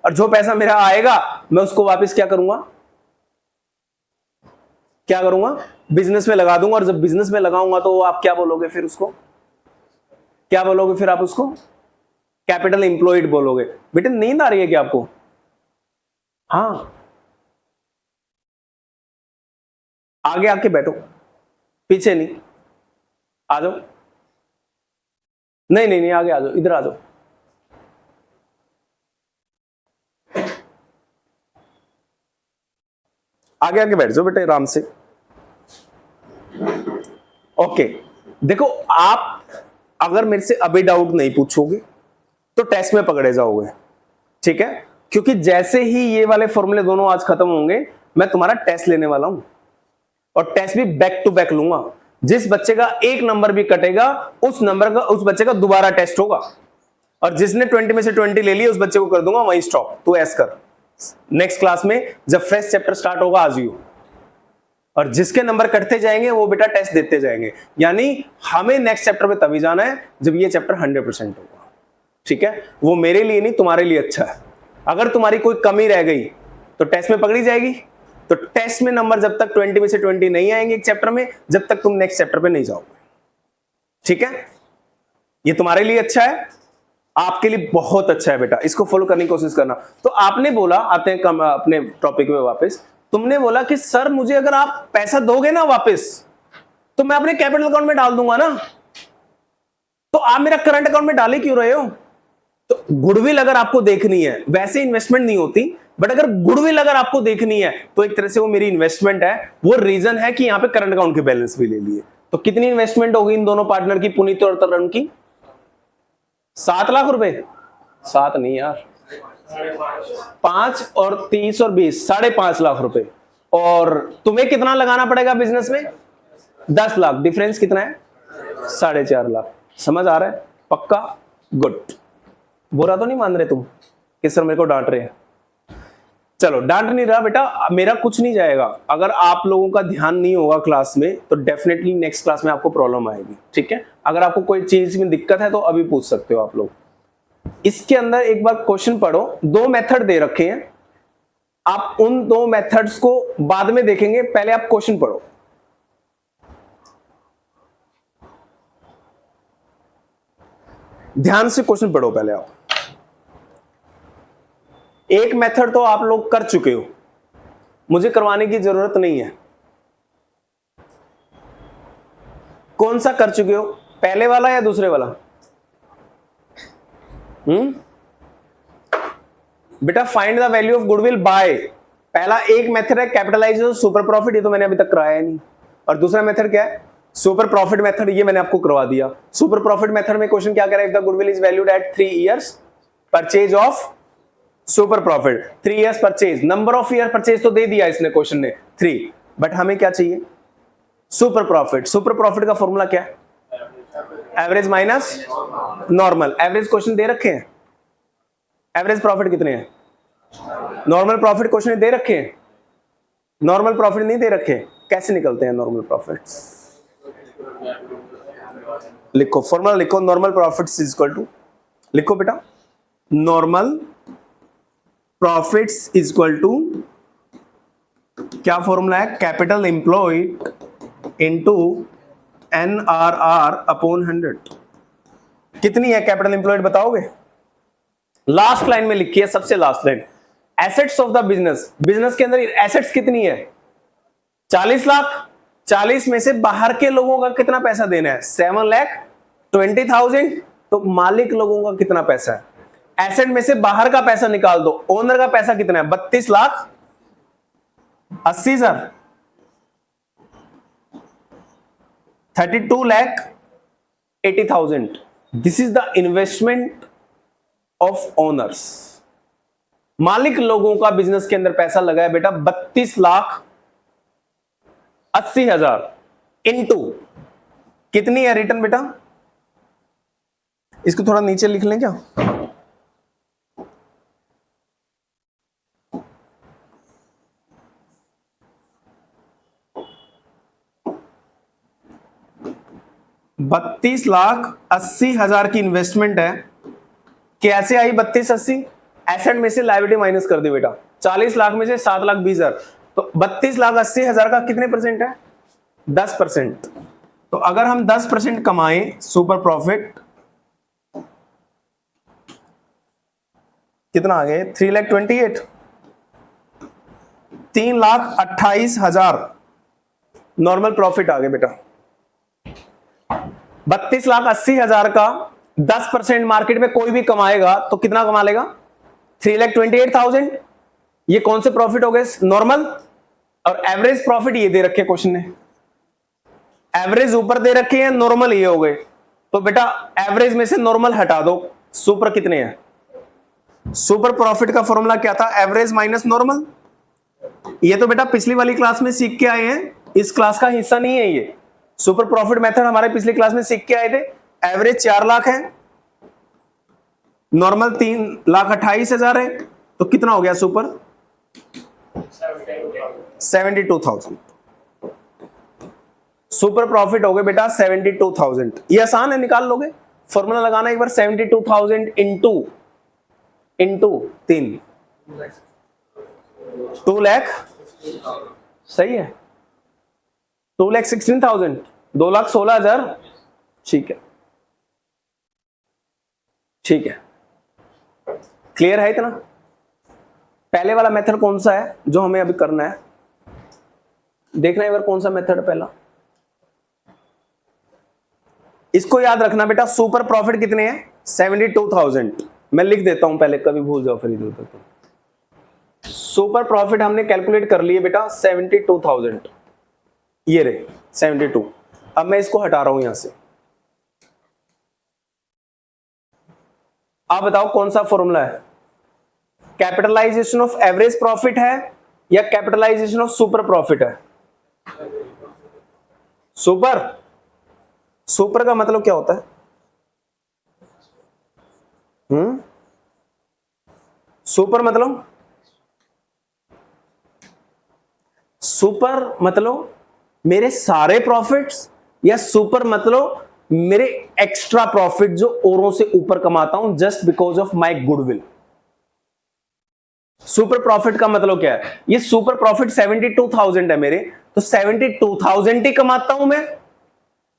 S1: और जो पैसा मेरा आएगा मैं उसको वापस क्या करूंगा? क्या करूंगा? बिजनेस में लगा दूंगा। और जब बिजनेस में लगाऊंगा तो आप क्या बोलोगे फिर उसको? क्या बोलोगे फिर आप उसको? कैपिटल एम्प्लॉयड बोलोगे। बेटे नींद आ रही है क्या आपको? हाँ, आगे आके बैठो, पीछे नहीं, आ जाओ। नहीं नहीं नहीं, आगे आ जाओ, इधर आ जाओ। आगे आके बैठ जाओ बेटे आराम से। ओके, देखो आप अगर मेरे से अभी डाउट नहीं पूछोगे तो टेस्ट में पकड़े जाओगे, ठीक है? क्योंकि जैसे ही ये वाले फॉर्मूले दोनों आज खत्म होंगे मैं तुम्हारा टेस्ट लेने वाला हूं, और टेस्ट भी बैक टू बैक लूंगा। जिस बच्चे का 1 नंबर भी कटेगा उस बच्चे का दोबारा टेस्ट होगा, और जिसने 20 में से 20 ले लिया उस बच्चे को कर दूंगा वहीं स्टॉप, तू ऐस कर। नेक्स्ट क्लास में जब फ्रेश चैप्टर स्टार्ट होगा आज यू, और जिसके नंबर कटते जाएंगे वो बेटा टेस्ट देते जाएंगे। यानी हमें नेक्स्ट चैप्टर पे तभी जाना है जब ये चैप्टर 100% होगा, ठीक है? वो मेरे लिए नहीं तुम्हारे लिए अच्छा है। अगर तुम्हारी कोई कमी रह गई तो टेस्ट में पकड़ी जाएगी। तो टेस्ट में नंबर जब तक 20 में से 20 नहीं आएंगे एक चैप्टर में, जब तक तुम नेक्स्ट चैप्टर पे नहीं जाओगे, ठीक है? ये तुम्हारे लिए अच्छा है, आपके लिए बहुत अच्छा है बेटा, इसको फॉलो करने की कोशिश करना। तो आपने बोला, आते हैं अपने टॉपिक में वापस, तुमने बोला कि सर मुझे अगर आप पैसा दोगे ना वापस तो मैं अपने कैपिटल अकाउंट में डाल दूंगा ना, तो आप मेरा करंट अकाउंट में डाले क्यों रहे हो? तो गुडविल अगर आपको देखनी है, वैसे इन्वेस्टमेंट नहीं होती, बट अगर गुडविल अगर आपको देखनी है तो एक तरह से वो मेरी इन्वेस्टमेंट है। वो रीजन है कि यहां पे करंट अकाउंट के बैलेंस भी ले लिए। तो कितनी इन्वेस्टमेंट होगी इन दोनों पार्टनर की, पुनीत और तरुण की? 7 लाख रुपए? 7 नहीं यार, 5 और 30 और 20, 5.5 लाख रुपए। और तुम्हें कितना लगाना पड़ेगा बिजनेस में? 10 लाख। डिफरेंस कितना है? 4.5 लाख। समझ आ रहा है? पक्का? गुड। बुरा तो नहीं मान रहे तुम कि सर मेरे को डांट रहे हैं? चलो, डांट नहीं रहा बेटा, मेरा कुछ नहीं जाएगा। अगर आप लोगों का ध्यान नहीं होगा क्लास में तो डेफिनेटली नेक्स्ट क्लास में आपको प्रॉब्लम आएगी, ठीक है? अगर आपको कोई चीज में दिक्कत है तो अभी पूछ सकते हो आप लोग। इसके अंदर एक बार क्वेश्चन पढ़ो, 2 मेथड दे रखे हैं, आप उन 2 मेथड्स को बाद में देखेंगे, पहले आप क्वेश्चन पढ़ो। ध्यान से क्वेश्चन पढ़ो पहले आप। एक मेथड तो आप लोग कर चुके हो, मुझे करवाने की जरूरत नहीं है। कौन सा कर चुके हो? पहले वाला या दूसरे वाला? बेटा find the value of goodwill by, पहला एक मेथड है कैपिटलाइजेशन सुपर प्रॉफिट, ये तो मैंने अभी तक कराया नहीं। और दूसरा मेथड क्या है? सुपर प्रॉफिट मेथड, ये मैंने आपको करवा दिया। सुपर प्रॉफिट मेथड में क्वेश्चन क्या कह रहा है? If the goodwill is valued at 3 years purchase of super profit, 3 years purchase, number of year purchase तो दे दिया इसने क्वेश्चन ने 3, बट हमें क्या चाहिए? Super profit. सुपर प्रॉफिट का फॉर्मूला क्या है? Average minus normal. Average question दे रखे हैं, एवरेज प्रॉफिट कितने हैं? नॉर्मल प्रॉफिट क्वेश्चन दे रखे हैं, नॉर्मल प्रॉफिट नहीं दे रखे। कैसे निकलते हैं नॉर्मल प्रॉफिट्स? लिखो फॉर्मूला, लिखो normal profits is equal to, लिखो बेटा normal profits is equal to, क्या फॉर्मूला है? Capital employed into NRR upon 100। कितनी है कैपिटल एम्प्लॉयड बताओगे? लास्ट लाइन में लिखी है, सबसे last line, assets of the business. Business के अंदर एसेट्स कितनी है? 40 लाख। 40 में से बाहर के लोगों का कितना पैसा देना है? 7,20,000। तो मालिक लोगों का कितना पैसा है? एसेट में से बाहर का पैसा निकाल दो। ओनर का पैसा कितना है? 32,80,000, 32,80,000। This is the investment of owners. मालिक लोगों का बिजनेस के अंदर पैसा लगा है बेटा 32,80,000 इनटू कितनी है रिटर्न बेटा? इसको थोड़ा नीचे लिख लें क्या? ₹32,80,000 की इन्वेस्टमेंट है। कैसे आई 32,80? एसेट में से लायबिलिटी माइनस कर दी बेटा। 40 लाख में से 7,20,000, तो 32,80,000 का कितने परसेंट है? 10%। तो अगर हम 10% कमाएं सुपर प्रॉफिट, कितना आ गया? 3,28,000, 3,28,000 नॉर्मल प्रॉफिट आ गए बेटा। 32,80,000 का 10% मार्केट में कोई भी कमाएगा तो कितना कमा लेगा? 3,28,000। ये कौन से प्रॉफिट हो गए? नॉर्मल। और एवरेज प्रॉफिट ये दे रखे क्वेश्चन ने, एवरेज ऊपर दे रखे हैं, नॉर्मल ये हो गए। तो बेटा एवरेज में से नॉर्मल हटा दो, सुपर कितने हैं? सुपर प्रॉफिट का फॉर्मूला क्या था? Average minus normal. ये तो बेटा पिछली वाली क्लास में सीख के आए हैं, इस क्लास का हिस्सा नहीं है ये। सुपर प्रॉफिट मेथड हमारे पिछली क्लास में सीख के आए थे। एवरेज 4 लाख है, नॉर्मल 3,28,000 है, तो कितना हो गया सुपर? 72,000। सुपर प्रॉफिट हो गए बेटा 72,000। ये आसान है, निकाल लोगे। फॉर्मूला लगाना एक बार, 72,000 इंटू 3, 2 लाख। सही है, 2,16,000, 2,16,000। ठीक है, ठीक है, क्लियर है इतना? पहले वाला मेथड कौन सा है जो हमें अभी करना है? देखना एक बार कौन सा मेथड पहला। इसको याद रखना बेटा, सुपर प्रॉफिट कितने हैं? 72,000। मैं लिख देता हूं पहले, कभी भूल जाओ फिर इधर तक। सुपर प्रॉफिट हमने कैलकुलेट कर लिए बेटा 72,000, ये रहे 72। अब मैं इसको हटा रहा हूं यहां से। आप बताओ कौन सा फॉर्मूला है? कैपिटलाइजेशन ऑफ एवरेज प्रॉफिट है या कैपिटलाइजेशन ऑफ सुपर प्रॉफिट है? सुपर। सुपर का मतलब क्या होता है? सुपर मतलब, सुपर मतलब मेरे सारे प्रॉफिट्स, या सुपर मतलब मेरे एक्स्ट्रा प्रॉफिट जो औरों से ऊपर कमाता हूं just because of my goodwill. Super profit का मतलब क्या है? ये सुपर प्रॉफिट 72,000 है मेरे, तो 72,000 ही कमाता हूं मैं,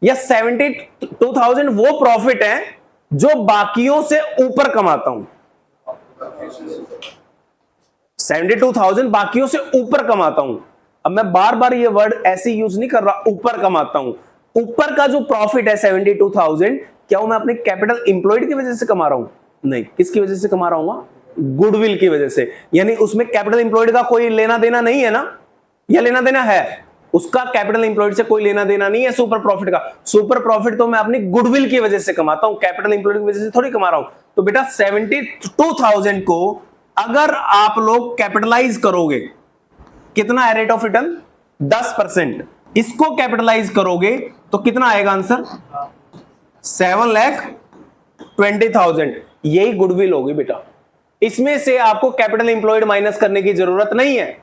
S1: या 72,000 वो प्रॉफिट है जो बाकियों से ऊपर कमाता हूं? 72,000 बाकियों से ऊपर कमाता हूं। अब मैं बार बार ये वर्ड ऐसे यूज नहीं कर रहा, ऊपर कमाता हूं। ऊपर का जो प्रॉफिट है 72,000, क्या वो मैं अपने कैपिटल इंप्लॉयड की वजह से कमा रहा हूं? नहीं, किसकी वजह से कमा रहा हूं? गुडविल की वजह से। यानी उसमें कैपिटल इंप्लॉयड का कोई लेना देना नहीं है ना, या लेना देना है? उसका कैपिटल इंप्लॉयड से कोई लेना देना नहीं है सुपर प्रॉफिट का। सुपर प्रॉफिट तो मैं अपनी गुडविल की वजह से कमाता हूं, कैपिटल इंप्लॉयड की वजह से थोड़ी कमा रहा हूं। तो बेटा 72,000 को अगर आप लोग कैपिटलाइज करोगे, कितना है रेट ऑफ रिटर्न? 10%। इसको कैपिटलाइज करोगे तो कितना आएगा आंसर? 7,20,000। यही गुडविल होगी बेटा। इसमें से आपको कैपिटल इंप्लॉयड माइनस करने की जरूरत नहीं है।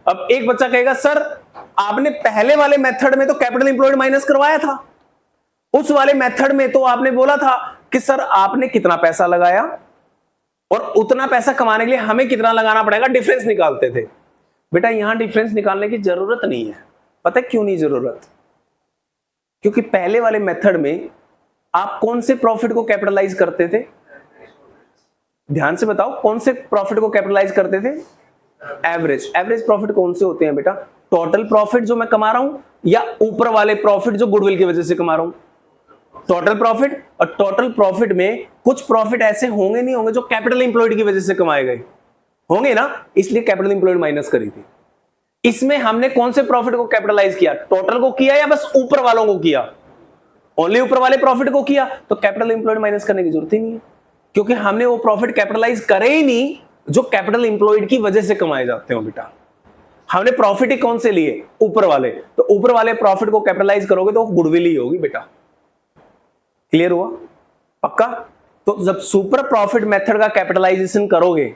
S1: अब एक बच्चा कहेगा सर आपने पहले वाले मेथड में तो कैपिटल इंप्लॉयड माइनस करवाया था, उस वाले मेथड में तो आपने बोला था कि सर आपने कितना पैसा लगाया और उतना पैसा कमाने के लिए हमें कितना लगाना पड़ेगा, डिफरेंस निकालते थे। बेटा यहां डिफरेंस निकालने की जरूरत नहीं है। पता है क्यों नहीं जरूरत? क्योंकि पहले वाले मेथड में आप कौन से प्रॉफिट को कैपिटलाइज करते थे? ध्यान से बताओ, कौन से प्रॉफिट को कैपिटलाइज करते थे? एवरेज। एवरेज प्रॉफिट कौन से होते हैं बेटा? टोटल प्रॉफिट जो मैं कमा रहा हूं, या ऊपर वाले प्रॉफिट जो गुडविल की वजह से कमा रहा हूं? Total profit. और टोटल प्रॉफिट में कुछ प्रॉफिट ऐसे होंगे नहीं होंगे जो कैपिटल इंप्लॉयड की वजह से कमाए गए होंगे ना, इसलिए कैपिटल इंप्लॉयड माइनस करी थी। इसमें हमने कौन से प्रॉफिट को कैपिटलाइज किया? टोटल को किया या बस ऊपर वालों को किया? ओनली ऊपर वाले प्रॉफिट को किया, तो कैपिटल इंप्लॉयड माइनस करने की जरूरत ही नहीं है, क्योंकि हमने वो प्रॉफिट कैपिटलाइज करे ही नहीं जो कैपिटल इंप्लॉयड की वजह से कमाए जाते हो बेटा। हमने प्रॉफिट ही कौन से लिए? ऊपर वाले। तो ऊपर वाले प्रॉफिट को कैपिटलाइज करोगे तो गुडविल ही होगी बेटा। क्लियर हुआ? पक्का? तो जब सुपर प्रॉफिट मेथड का कैपिटलाइजेशन करोगे,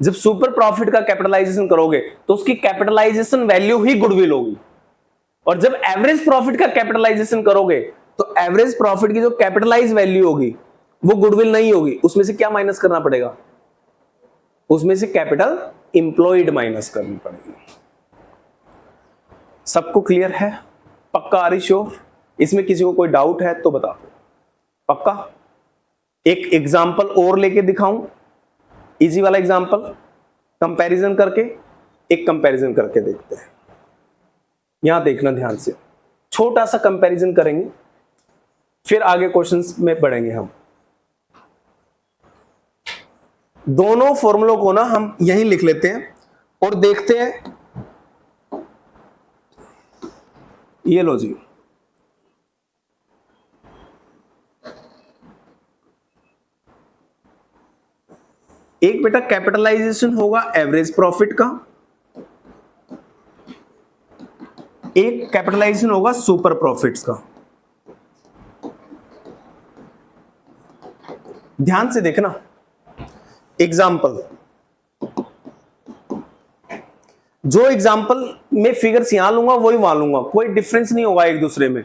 S1: जब सुपर प्रॉफिट का कैपिटलाइजेशन करोगे तो उसकी कैपिटलाइजेशन वैल्यू ही गुडविल होगी। और जब एवरेज प्रॉफिट का कैपिटलाइजेशन करोगे तो एवरेज प्रॉफिट की जो कैपिटलाइज वैल्यू होगी वो गुडविल नहीं होगी। उसमें से क्या माइनस करना पड़ेगा? उसमें से कैपिटल इंप्लॉयड माइनस करनी पड़ेगी। सबको क्लियर है? पक्का? Are you sure? इसमें किसी को कोई डाउट है तो बता दो। पक्का? एक एग्जांपल और लेके दिखाऊं, इजी वाला एग्जांपल, कंपैरिजन करके, एक कंपैरिजन करके देखते हैं। यहां देखना ध्यान से, छोटा सा कंपैरिजन करेंगे, फिर आगे क्वेश्चंस में बढ़ेंगे हम। दोनों फॉर्मूलों को ना हम यहीं लिख लेते हैं और देखते हैं। ये लो जी, एक बेटा कैपिटलाइजेशन होगा एवरेज प्रॉफिट का, एक कैपिटलाइजेशन होगा सुपर प्रॉफिट्स का। ध्यान से देखना एग्जाम्पल, जो एग्जाम्पल में फिगर्स यहां लूंगा वही वहां लूंगा, कोई डिफरेंस नहीं होगा एक दूसरे में।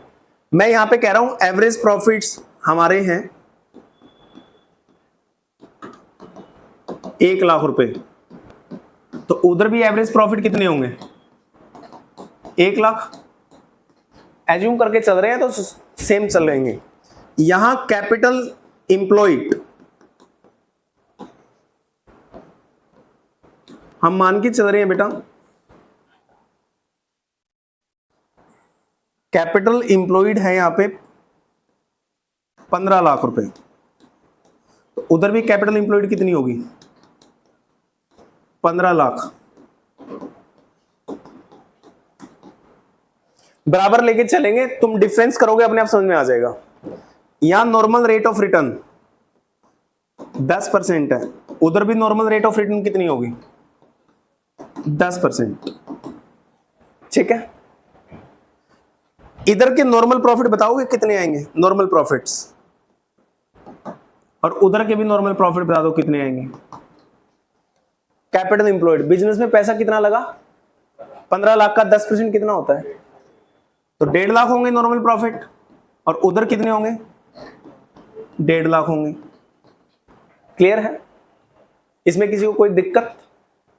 S1: मैं यहां पे कह रहा हूं एवरेज प्रॉफिट्स हमारे हैं 1,00,000 रुपए, तो उधर भी एवरेज प्रॉफिट कितने होंगे? 1,00,000। एज्यूम करके चल रहे हैं तो सेम चल रहेंगे। यहां कैपिटल इंप्लॉयड हम मान के चल रहे हैं बेटा, कैपिटल इंप्लॉयड है यहां पे 15,00,000 रुपए, तो उधर भी कैपिटल इंप्लॉयड कितनी होगी? 15,00,000। बराबर लेके चलेंगे, तुम डिफरेंस करोगे अपने आप समझ में आ जाएगा। यहां नॉर्मल रेट ऑफ रिटर्न 10% है, उधर भी नॉर्मल रेट ऑफ रिटर्न कितनी होगी? 10%। ठीक है, इधर के नॉर्मल प्रॉफिट बताओगे कितने आएंगे? नॉर्मल प्रॉफिट्स, और उधर के भी नॉर्मल प्रॉफिट बता दो कितने आएंगे? कैपिटल इंप्लॉयड, बिजनेस में पैसा कितना लगा? 15,00,000 का 10% कितना होता है? तो 1,50,000 होंगे नॉर्मल प्रॉफिट, और उधर कितने होंगे? 1,50,000 होंगे। क्लियर है? इसमें किसी को कोई दिक्कत?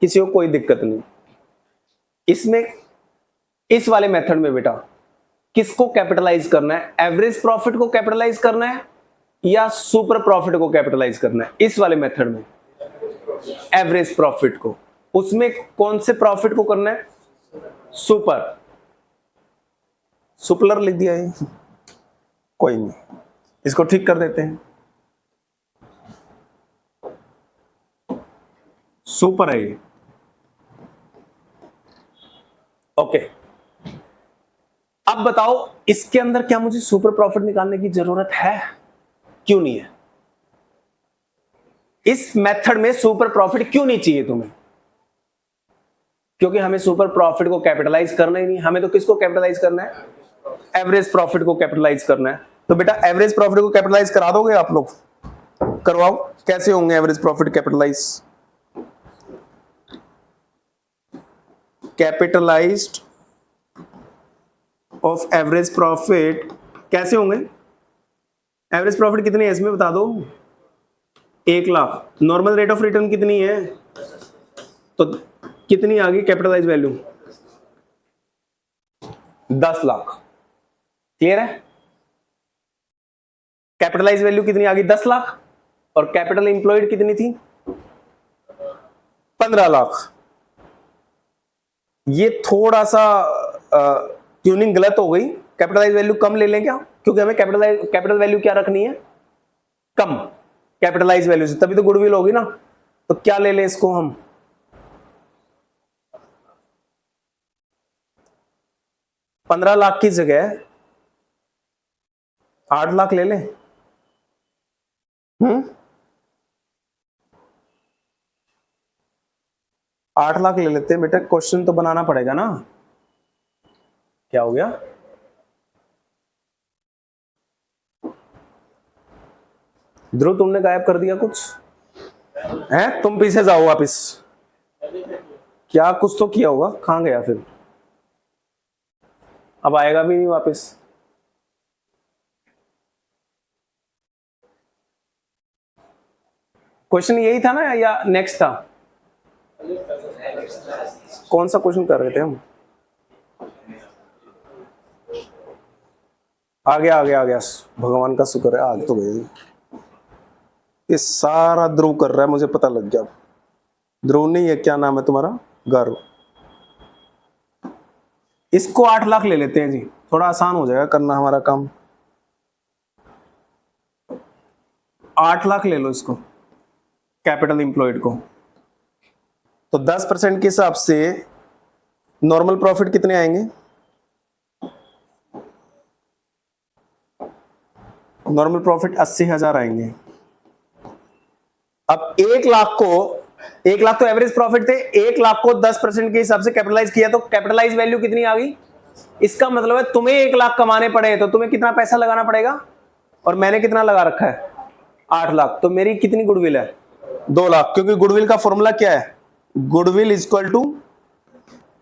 S1: किसी को कोई दिक्कत नहीं। इसमें इस वाले मेथड में बेटा किसको कैपिटलाइज करना है? एवरेज प्रॉफिट को कैपिटलाइज करना है या सुपर प्रॉफिट को कैपिटलाइज करना है? इस वाले मेथड में एवरेज प्रॉफिट को। उसमें कौन से प्रॉफिट को करना है? सुपर। सुपलर लिख दिया ये, कोई नहीं, इसको ठीक कर देते हैं। सुपर है ये, ओके। अब बताओ इसके अंदर क्या मुझे सुपर प्रॉफिट निकालने की जरूरत है? क्यों नहीं है? इस मेथड में सुपर प्रॉफिट क्यों नहीं चाहिए तुम्हें? क्योंकि हमें सुपर प्रॉफिट को कैपिटलाइज करना ही नहीं, हमें तो किसको कैपिटलाइज करना है? एवरेज प्रॉफिट को कैपिटलाइज करना है। तो बेटा एवरेज प्रॉफिट को कैपिटलाइज करा दोगे आप लोग? करवाओ। कैसे होंगे average profit capitalize? Capitalized of average profit कैसे होंगे? एवरेज प्रॉफिट कितनी है इसमें बता दो? 1 lakh. Normal rate of return कितनी है? तो कितनी आ गई कैपिटलाइज वैल्यू? 10 लाख। क्लियर है? कैपिटलाइज वैल्यू कितनी आ गई? 10 लाख। और कैपिटल इंप्लॉयड कितनी थी? 15 लाख। ये थोड़ा सा ट्यूनिंग गलत हो गई। कैपिटलाइज वैल्यू कम ले लें क्या? क्योंकि हमें कैपिटल वैल्यू क्या रखनी है? कम कैपिटलाइज वैल्यू से, तभी तो गुडविल होगी ना। तो क्या ले लें इसको हम? 15 लाख की जगह 8 लाख ले लें। 8 लाख ले लेते हैं बेटा। क्वेश्चन तो बनाना पड़ेगा ना। क्या हो गया? ध्रुव तुमने गायब कर दिया कुछ है? तुम पीछे जाओ वापिस। क्या कुछ तो किया होगा, कहां गया फिर? अब आएगा भी नहीं वापस। क्वेश्चन यही था ना या नेक्स्ट था? कौन सा क्वेश्चन कर रहे थे हम? आ गया आ गया आ गया, भगवान का शुक्र है, आग तो गई। ये सारा ध्रुव कर रहा है, मुझे पता लग गया। ध्रुव नहीं है, क्या नाम है तुम्हारा? गर्व। इसको 8 लाख ले लेते हैं जी, थोड़ा आसान हो जाएगा करना हमारा काम। 8 लाख ले लो इसको, कैपिटल इंप्लॉयड को। तो 10% के हिसाब से नॉर्मल प्रॉफिट कितने आएंगे? नॉर्मल प्रॉफिट 80,000 आएंगे। अब 1 लाख तो एवरेज प्रॉफिट थे, 1 लाख को 10% के हिसाब से कैपिटलाइज किया तो कैपिटलाइज वैल्यू कितनी आ गई? इसका मतलब है तुम्हें 1 लाख कमाने पड़े तो तुम्हें कितना पैसा लगाना पड़ेगा? और मैंने कितना लगा रखा है? 8 लाख। तो मेरी कितनी गुडविल है? 2 लाख। क्योंकि गुडविल का फॉर्मूला क्या है? गुडविल इक्वल टू,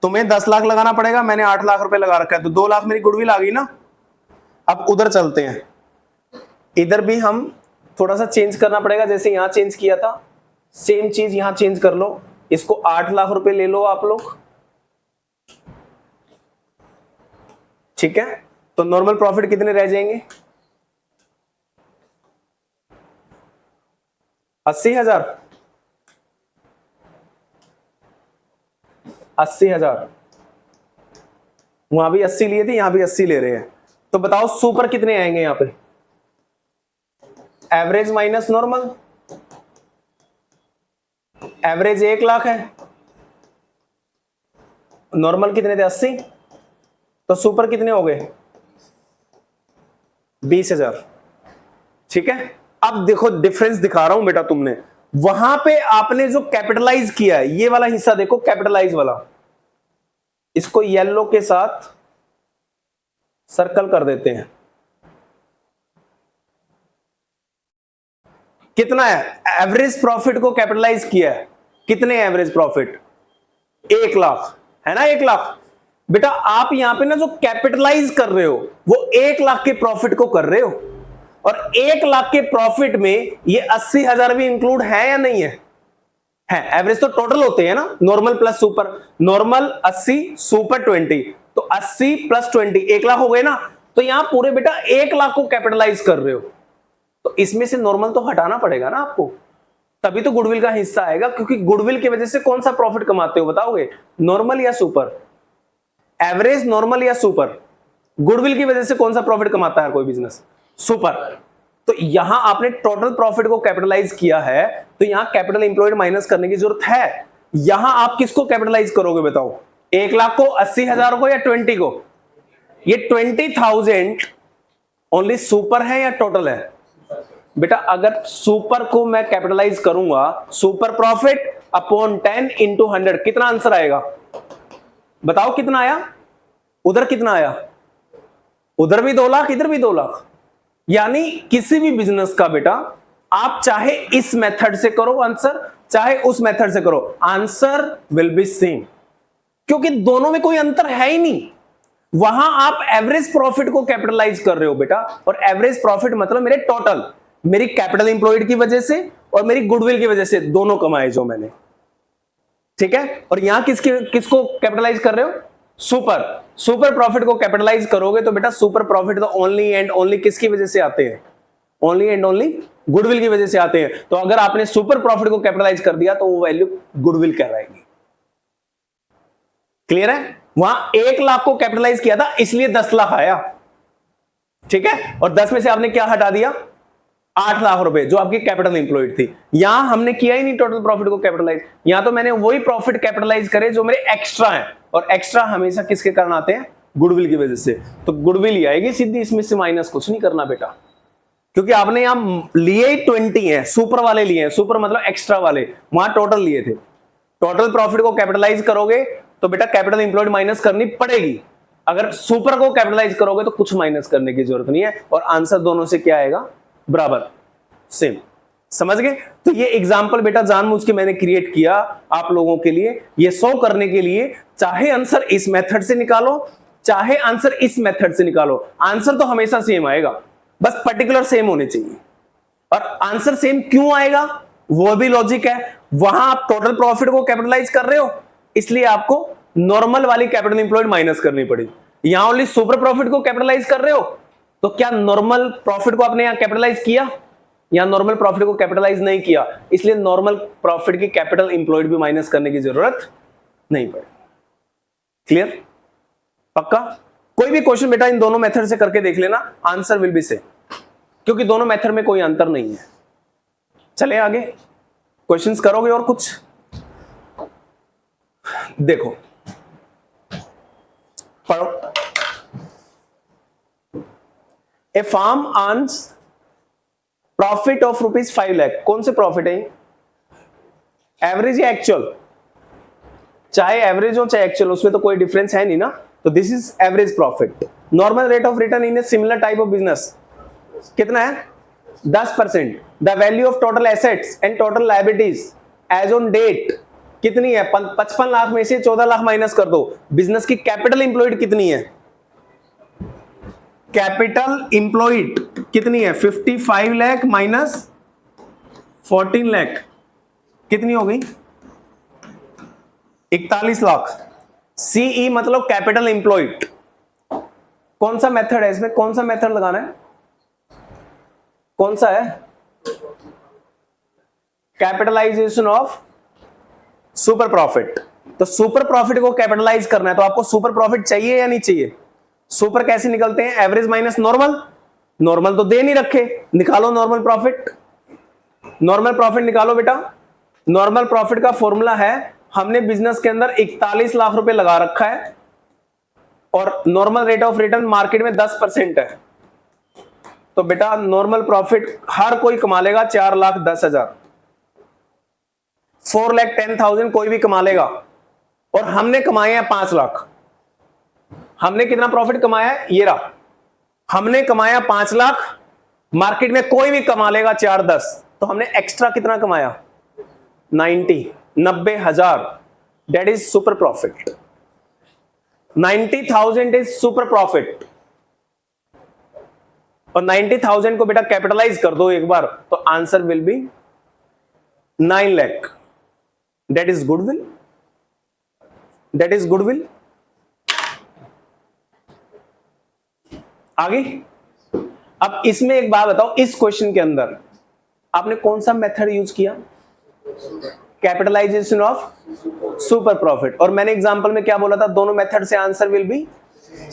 S1: तुम्हें 10 लाख लगाना पड़ेगा, मैंने 8 लाख रुपए लगा रखा है, तो 2 लाख मेरी गुडविल आ गई ना। अब उधर चलते हैं, इधर भी हम थोड़ा सा चेंज करना पड़ेगा। जैसे यहां चेंज किया था, सेम चीज यहां चेंज कर लो। इसको 8 लाख रुपए ले लो आप लोग, ठीक है? तो नॉर्मल प्रॉफिट कितने रह जाएंगे? 80,000। 80,000। वहां भी 80 लिए थे, यहां भी 80 ले रहे हैं। तो बताओ सुपर कितने आएंगे यहां पे? Average minus normal. Average 1 lakh है, नॉर्मल कितने थे? 80। तो सुपर कितने हो गए? 20,000। ठीक है? अब देखो डिफरेंस दिखा रहा हूं बेटा। तुमने वहां पे आपने जो कैपिटलाइज किया है, ये वाला हिस्सा देखो, कैपिटलाइज वाला, इसको येलो के साथ सर्कल कर देते हैं। कितना है? एवरेज प्रॉफिट को कैपिटलाइज किया है। कितने एवरेज प्रॉफिट? 1 लाख है ना। 1 लाख बेटा, आप यहां पे ना जो कैपिटलाइज कर रहे हो वो 1 लाख के प्रॉफिट को कर रहे हो। और 1 लाख के प्रॉफिट में ये 80,000 भी इंक्लूड है या नहीं है? है। एवरेज तो टोटल होते हैं ना, normal plus super. Normal 80, super 20, तो 80 प्लस 20 1 लाख हो गए ना। तो यहां पूरे बेटा 1 लाख को कैपिटलाइज कर रहे हो, तो इसमें से नॉर्मल तो हटाना पड़ेगा ना आपको, तभी तो गुडविल का हिस्सा आएगा। क्योंकि गुडविल की वजह से कौन सा प्रॉफिट कमाते हो बताओगे? नॉर्मल या सुपर? एवरेज, नॉर्मल या सुपर? गुडविल की वजह से कौन सा प्रॉफिट कमाता है कोई बिजनेस? सुपर। तो यहां आपने टोटल प्रॉफिट को कैपिटलाइज किया है, तो यहां कैपिटल एम्प्लॉयड माइनस करने की जरूरत है। यहां आप किसको कैपिटलाइज करोगे बताओ? 1,00,000 को, 80,000 को, या 20 को? ये 20,000 ओनली सुपर है या टोटल है? बेटा अगर सुपर को मैं कैपिटलाइज करूंगा, सुपर प्रॉफिट अपॉन 10 इंटू 100, कितना आंसर आएगा बताओ? कितना आया? उधर कितना आया? उधर भी 2 लाख, इधर भी 2 लाख। यानी किसी भी बिजनेस का बेटा आप चाहे इस मेथड से करो आंसर, चाहे उस मेथड से करो, आंसर विल बी सेम, क्योंकि दोनों में कोई अंतर है ही नहीं। वहां आप एवरेज प्रॉफिट को कैपिटलाइज कर रहे हो बेटा, और एवरेज प्रॉफिट मतलब मेरे टोटल, मेरी कैपिटल एम्प्लॉयड की वजह से और मेरी गुडविल की वजह से दोनों कमाए जो मैंने, ठीक है। और यहां किसको कैपिटलाइज कर रहे हो? सुपर प्रॉफिट को कैपिटलाइज करोगे तो बेटा सुपर प्रॉफिट तो ओनली एंड ओनली किसकी वजह से आते हैं? ओनली एंड ओनली गुडविल की वजह से आते हैं। तो अगर आपने सुपर प्रॉफिट को कैपिटलाइज कर दिया तो वो वैल्यू गुडविल कहलाएगी। क्लियर है? वहां 1,00,000 को कैपिटलाइज किया था इसलिए 10 लाख आया, ठीक है। और 10 में से आपने क्या हटा दिया? 8 लाख रुपए जो आपकी कैपिटल एम्प्लॉयड थी। यहां हमने किया ही नहीं टोटल प्रॉफिट को कैपिटलाइज, यहां तो मैंने वही प्रॉफिट कैपिटलाइज करे जो मेरे एक्स्ट्रा है, और एक्स्ट्रा हमेशा किसके कारण आते हैं? गुडविल की वजह से। तो गुडविल ही आएगी सीधी, इसमें से माइनस कुछ नहीं करना बेटा, क्योंकि आपने यहां लिए 20 है, सुपर वाले लिए हैं, सुपर मतलब एक्स्ट्रा वाले, वहां टोटल लिए थे। टोटल प्रॉफिट को कैपिटलाइज करोगे तो बेटा कैपिटल एम्प्लॉयड माइनस करनी पड़ेगी। अगर सुपर को कैपिटलाइज करोगे तो कुछ माइनस करने की जरूरत नहीं है, और आंसर दोनों से क्या आएगा? बराबर, सेम। समझ गए? तो ये एग्जांपल बेटा जानबूझ के मैंने क्रिएट किया आप लोगों के लिए, ये शो करने के लिए, चाहे आंसर इस मेथड से निकालो चाहे आंसर इस मेथड से निकालो, आंसर तो हमेशा सेम आएगा, बस पर्टिकुलर सेम होने चाहिए। और आंसर सेम क्यों आएगा वो भी लॉजिक है। वहां आप टोटल प्रॉफिट को कैपिटलाइज कर रहे हो इसलिए आपको नॉर्मल वाली कैपिटल एम्प्लॉयड माइनस करनी पड़ेगी। यहां ओनली सुपर प्रॉफिट को कैपिटलाइज कर रहे हो तो क्या नॉर्मल प्रॉफिट को आपने यहां कैपिटलाइज किया? यहां नॉर्मल प्रॉफिट को कैपिटलाइज नहीं किया, इसलिए नॉर्मल प्रॉफिट की कैपिटल एम्प्लॉयड भी माइनस करने की जरूरत नहीं पड़ेगी। क्लियर? पक्का? कोई भी क्वेश्चन बेटा इन दोनों मेथड से करके देख लेना, आंसर विल बी सेम, क्योंकि दोनों मेथड में कोई अंतर नहीं है। चले आगे, क्वेश्चंस करोगे और कुछ? देखो पढ़ो। A firm earns profit of ₹5 lakh. कौन से प्रॉफिट है? एवरेज या एक्चुअल? चाहे एवरेज हो चाहे एक्चुअल, उसमें तो कोई डिफरेंस है नहीं ना। तो this is average profit. Normal rate of return in a similar type of business कितना है? 10%। The value of total assets and total liabilities as on date कितनी है? 55 लाख में से 14 लाख माइनस कर दो। बिजनेस की कैपिटल इंप्लॉयड कितनी है? कैपिटल इंप्लॉयड कितनी है? 55 लाख माइनस 14 लाख कितनी हो गई? 41 लाख। सीई मतलब कैपिटल इंप्लॉयड। कौन सा मेथड है इसमें? कौन सा मेथड लगाना है? कौन सा है? Capitalization of super profit. तो सुपर प्रॉफिट को कैपिटलाइज करना है तो आपको सुपर प्रॉफिट चाहिए या नहीं चाहिए? सुपर कैसे निकलते हैं? Average minus normal. नॉर्मल तो दे नहीं रखे, निकालो नॉर्मल प्रॉफिट। नॉर्मल प्रॉफिट निकालो बेटा। नॉर्मल प्रॉफिट का फॉर्मूला है, हमने बिजनेस के अंदर 41 लाख रुपए लगा रखा है और normal rate of return market में 10% है, तो बेटा नॉर्मल प्रॉफिट हर कोई कमा लेगा 4,10,000। 4,10,000 कोई भी कमा लेगा, और हमने कमाए हैं 5 लाख। हमने कितना प्रॉफिट कमाया है? ये रहा, हमने कमाया 5 लाख, मार्केट में कोई भी कमा लेगा 4,10, तो हमने एक्स्ट्रा कितना कमाया? 90,000। That is super profit. 90,000 is super profit, और 90,000 को बेटा कैपिटलाइज कर दो एक बार तो answer will be 9 lakh. That is goodwill. That is goodwill. आगे अब इसमें एक बात बताओ, इस क्वेश्चन के अंदर आपने कौन सा मेथड यूज किया? Capitalization of super profit. और मैंने एग्जांपल में क्या बोला था? दोनों मेथड से आंसर विल बी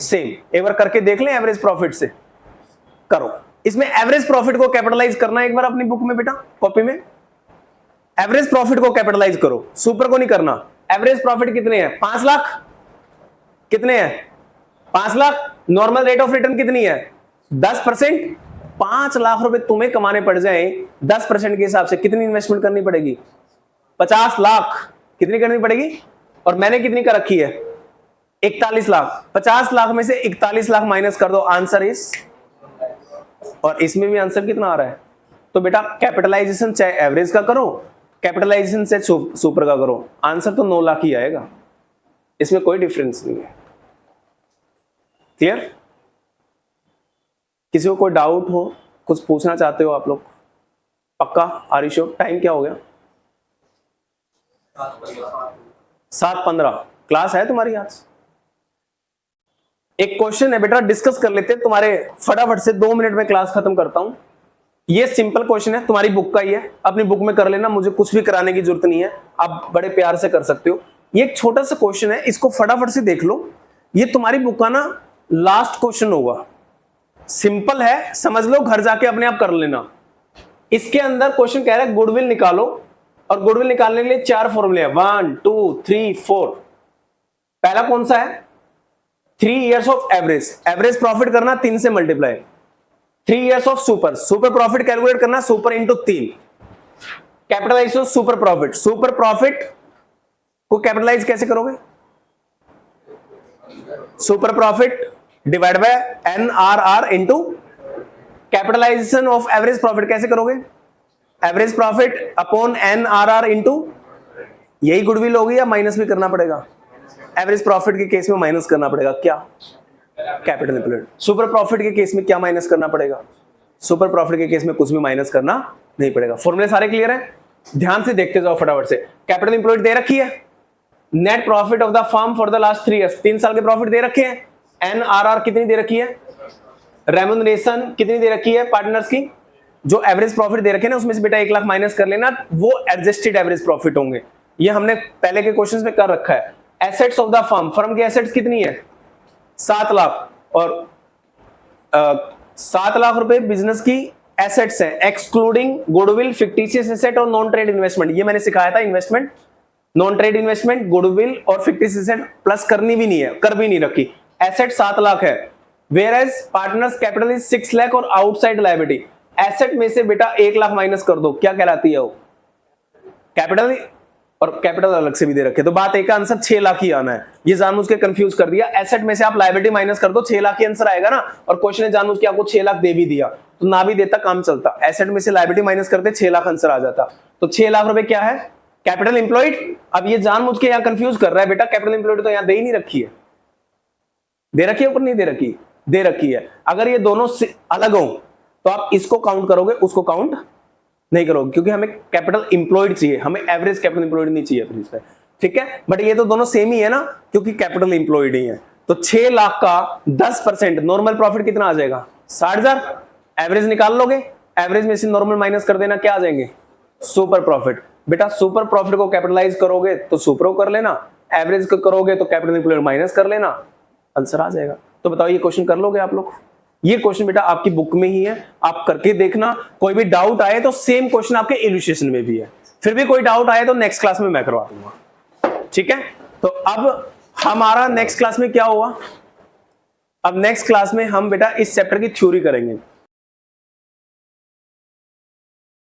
S1: सेम। एक बार करके देख लें एवरेज प्रॉफिट से, करो। इसमें एवरेज प्रॉफिट को कैपिटलाइज करना है एक बार अपनी बुक में बेटा, कॉपी में एवरेज प्रॉफिट को कैपिटलाइज करो, सुपर को नहीं करना। एवरेज प्रॉफिट कितने हैं? 5 लाख। कितने हैं? 5 lakh. Normal rate of return कितनी है? 10%। 5 लाख रुपए तुम्हें कमाने पड़ जाए 10% के हिसाब से कितनी इन्वेस्टमेंट करनी पड़ेगी? 50 लाख। कितनी करनी पड़ेगी? और मैंने कितनी कर रखी है? 41 लाख। 50 लाख में से 41 लाख माइनस कर दो, आंसर इज, और इसमें भी आंसर कितना आ रहा है? तो बेटा कैपिटलाइजेशन चाहे एवरेज का करो, कैपिटलाइजेशन से सुपर का करो, आंसर तो 9 लाख ही आएगा, इसमें कोई डिफरेंस नहीं है। क्लियर? किसी को कोई डाउट हो, कुछ पूछना चाहते हो आप लोग? पक्का? Are you sure? टाइम क्या हो गया? 7:15। क्लास है तुम्हारी आज? एक क्वेश्चन है बेटा, डिस्कस कर लेते हैं तुम्हारे फटाफट से, 2 मिनट में क्लास खत्म करता हूं। ये सिंपल क्वेश्चन है, तुम्हारी बुक का ही है, अपनी बुक में कर लेना, मुझे कुछ भी कराने की जरूरत नहीं है, आप बड़े प्यार से कर सकते हो। ये एक छोटा सा क्वेश्चन है, इसको फटाफट से देख लो। ये तुम्हारी बुक का ना लास्ट क्वेश्चन होगा, सिंपल है, समझ लो, घर जाके अपने आप कर लेना। इसके अंदर क्वेश्चन कह रहा है गुडविल निकालो, और गुडविल निकालने के लिए 4 फॉर्मूले हैं, 1 2 3 4। पहला कौन सा है? 3 years of average, average profit करना 3 से multiply. 3 years of super, super profit calculate करना, super into 3। Capitalise of super profit, super profit को कैपिटलाइज कैसे करोगे? Super profit divide by NRR into capitalisation of average profit कैसे करोगे? Average profit upon NRR into, यही goodwill होगी या minus भी करना पड़ेगा? एवरेज प्रॉफिट के केस में माइनस करना पड़ेगा, क्या? Capital employed. सुपर प्रॉफिट के केस में क्या माइनस करना पड़ेगा? सुपर प्रॉफिट के केस में कुछ भी माइनस करना नहीं पड़ेगा। फॉर्मूले सारे क्लियर हैं? ध्यान से देखते जाओ फटाफट से। कैपिटल एम्प्लॉयड दे रखी है, net profit of the firm for the last 3 years, 3 साल के प्रॉफिट दे रखे हैं। NRR कितनी दे रखी है? रेम्यूनरेशन कितनी दे रखी है पार्टनर्स की? जो एवरेज प्रॉफिट दे रखे हैं ना, उसमें से बेटा 1 लाख माइनस कर लेना, वो एडजस्टेड एवरेज प्रॉफिट होंगे। ये हमने पहले के क्वेश्चंस में कर रखा है। Assets of the firm, firm की एसेट्स कितनी है? 7 लाख, और 7 लाख रुपए बिजनेस की एसेट्स है, एक्सक्लूडिंग गुडविल, फिक्टिशियस एसेट और नॉन ट्रेड इन्वेस्टमेंट। ये मैंने सिखाया था, investment, non trade investment, goodwill और फिक्टिशियस एसेट प्लस करनी भी नहीं है, कर भी नहीं रखी। एसेट 7 लाख है, whereas partners capital is 6 lakh और आउटसाइड लायबिलिटी। एसेट में से बेटा 1 लाख माइनस कर दो, क्या कहलाती है वो? कैपिटल, और कैपिटल अलग से भी दे रखे, तो बात एक का आंसर 6 लाख ही आना है। ये जानबूझ के कंफ्यूज कर दिया, एसेट में से आप लायबिलिटी माइनस कर दो, 6 लाख ही आंसर आएगा ना, और क्वेश्चन ने जानबूझ के आपको 6 लाख दे भी दिया, तो ना भी देता काम चलता। एसेट में से लायबिलिटी माइनस करते 6 लाख आंसर आ जाता। तो 6 लाख रुपए क्या है? Capital employed. अब ये जानबूझ के यहाँ कंफ्यूज कर रहा है बेटा, कैपिटल एम्प्लॉयड तो यहाँ दे ही नहीं रखी है, दे रखी है ऊपर? नहीं दे रखी, दे रखी है। अगर ये दोनों अलग हो तो आप इसको काउंट करोगे, उसको काउंट नहीं करोगे, क्योंकि हमें कैपिटल एम्प्लॉयड चाहिए, हमें एवरेज कैपिटल एम्प्लॉयड नहीं चाहिए फिर इसमें, ठीक है? बट ये तो दोनों सेम ही है ना, क्योंकि कैपिटल एम्प्लॉयड ही है। तो 6 लाख का 10% नॉर्मल प्रॉफिट कितना आ जाएगा? 60,000। एवरेज निकाल लोगे, एवरेज में से नॉर्मल माइनस कर देना, क्या आ जाएंगे? Super profit. बेटा सुपर प्रॉफिट को कैपिटलाइज करोगे तो सुपर को कर लेना, एवरेज को करोगे तो कैपिटल एम्प्लॉयड माइनस कर लेना, आंसर आ जाएगा। तो बताओ ये क्वेश्चन कर लोगे आप लोग? ये क्वेश्चन बेटा आपकी बुक में ही है, आप करके देखना। कोई भी डाउट आए तो सेम क्वेश्चन आपके इलस्ट्रेशन में भी है, फिर भी कोई डाउट आए तो नेक्स्ट क्लास में मैं करवा दूंगा, ठीक है? तो अब हमारा नेक्स्ट क्लास में क्या होगा? अब नेक्स्ट क्लास में हम बेटा इस चैप्टर की थ्योरी करेंगे।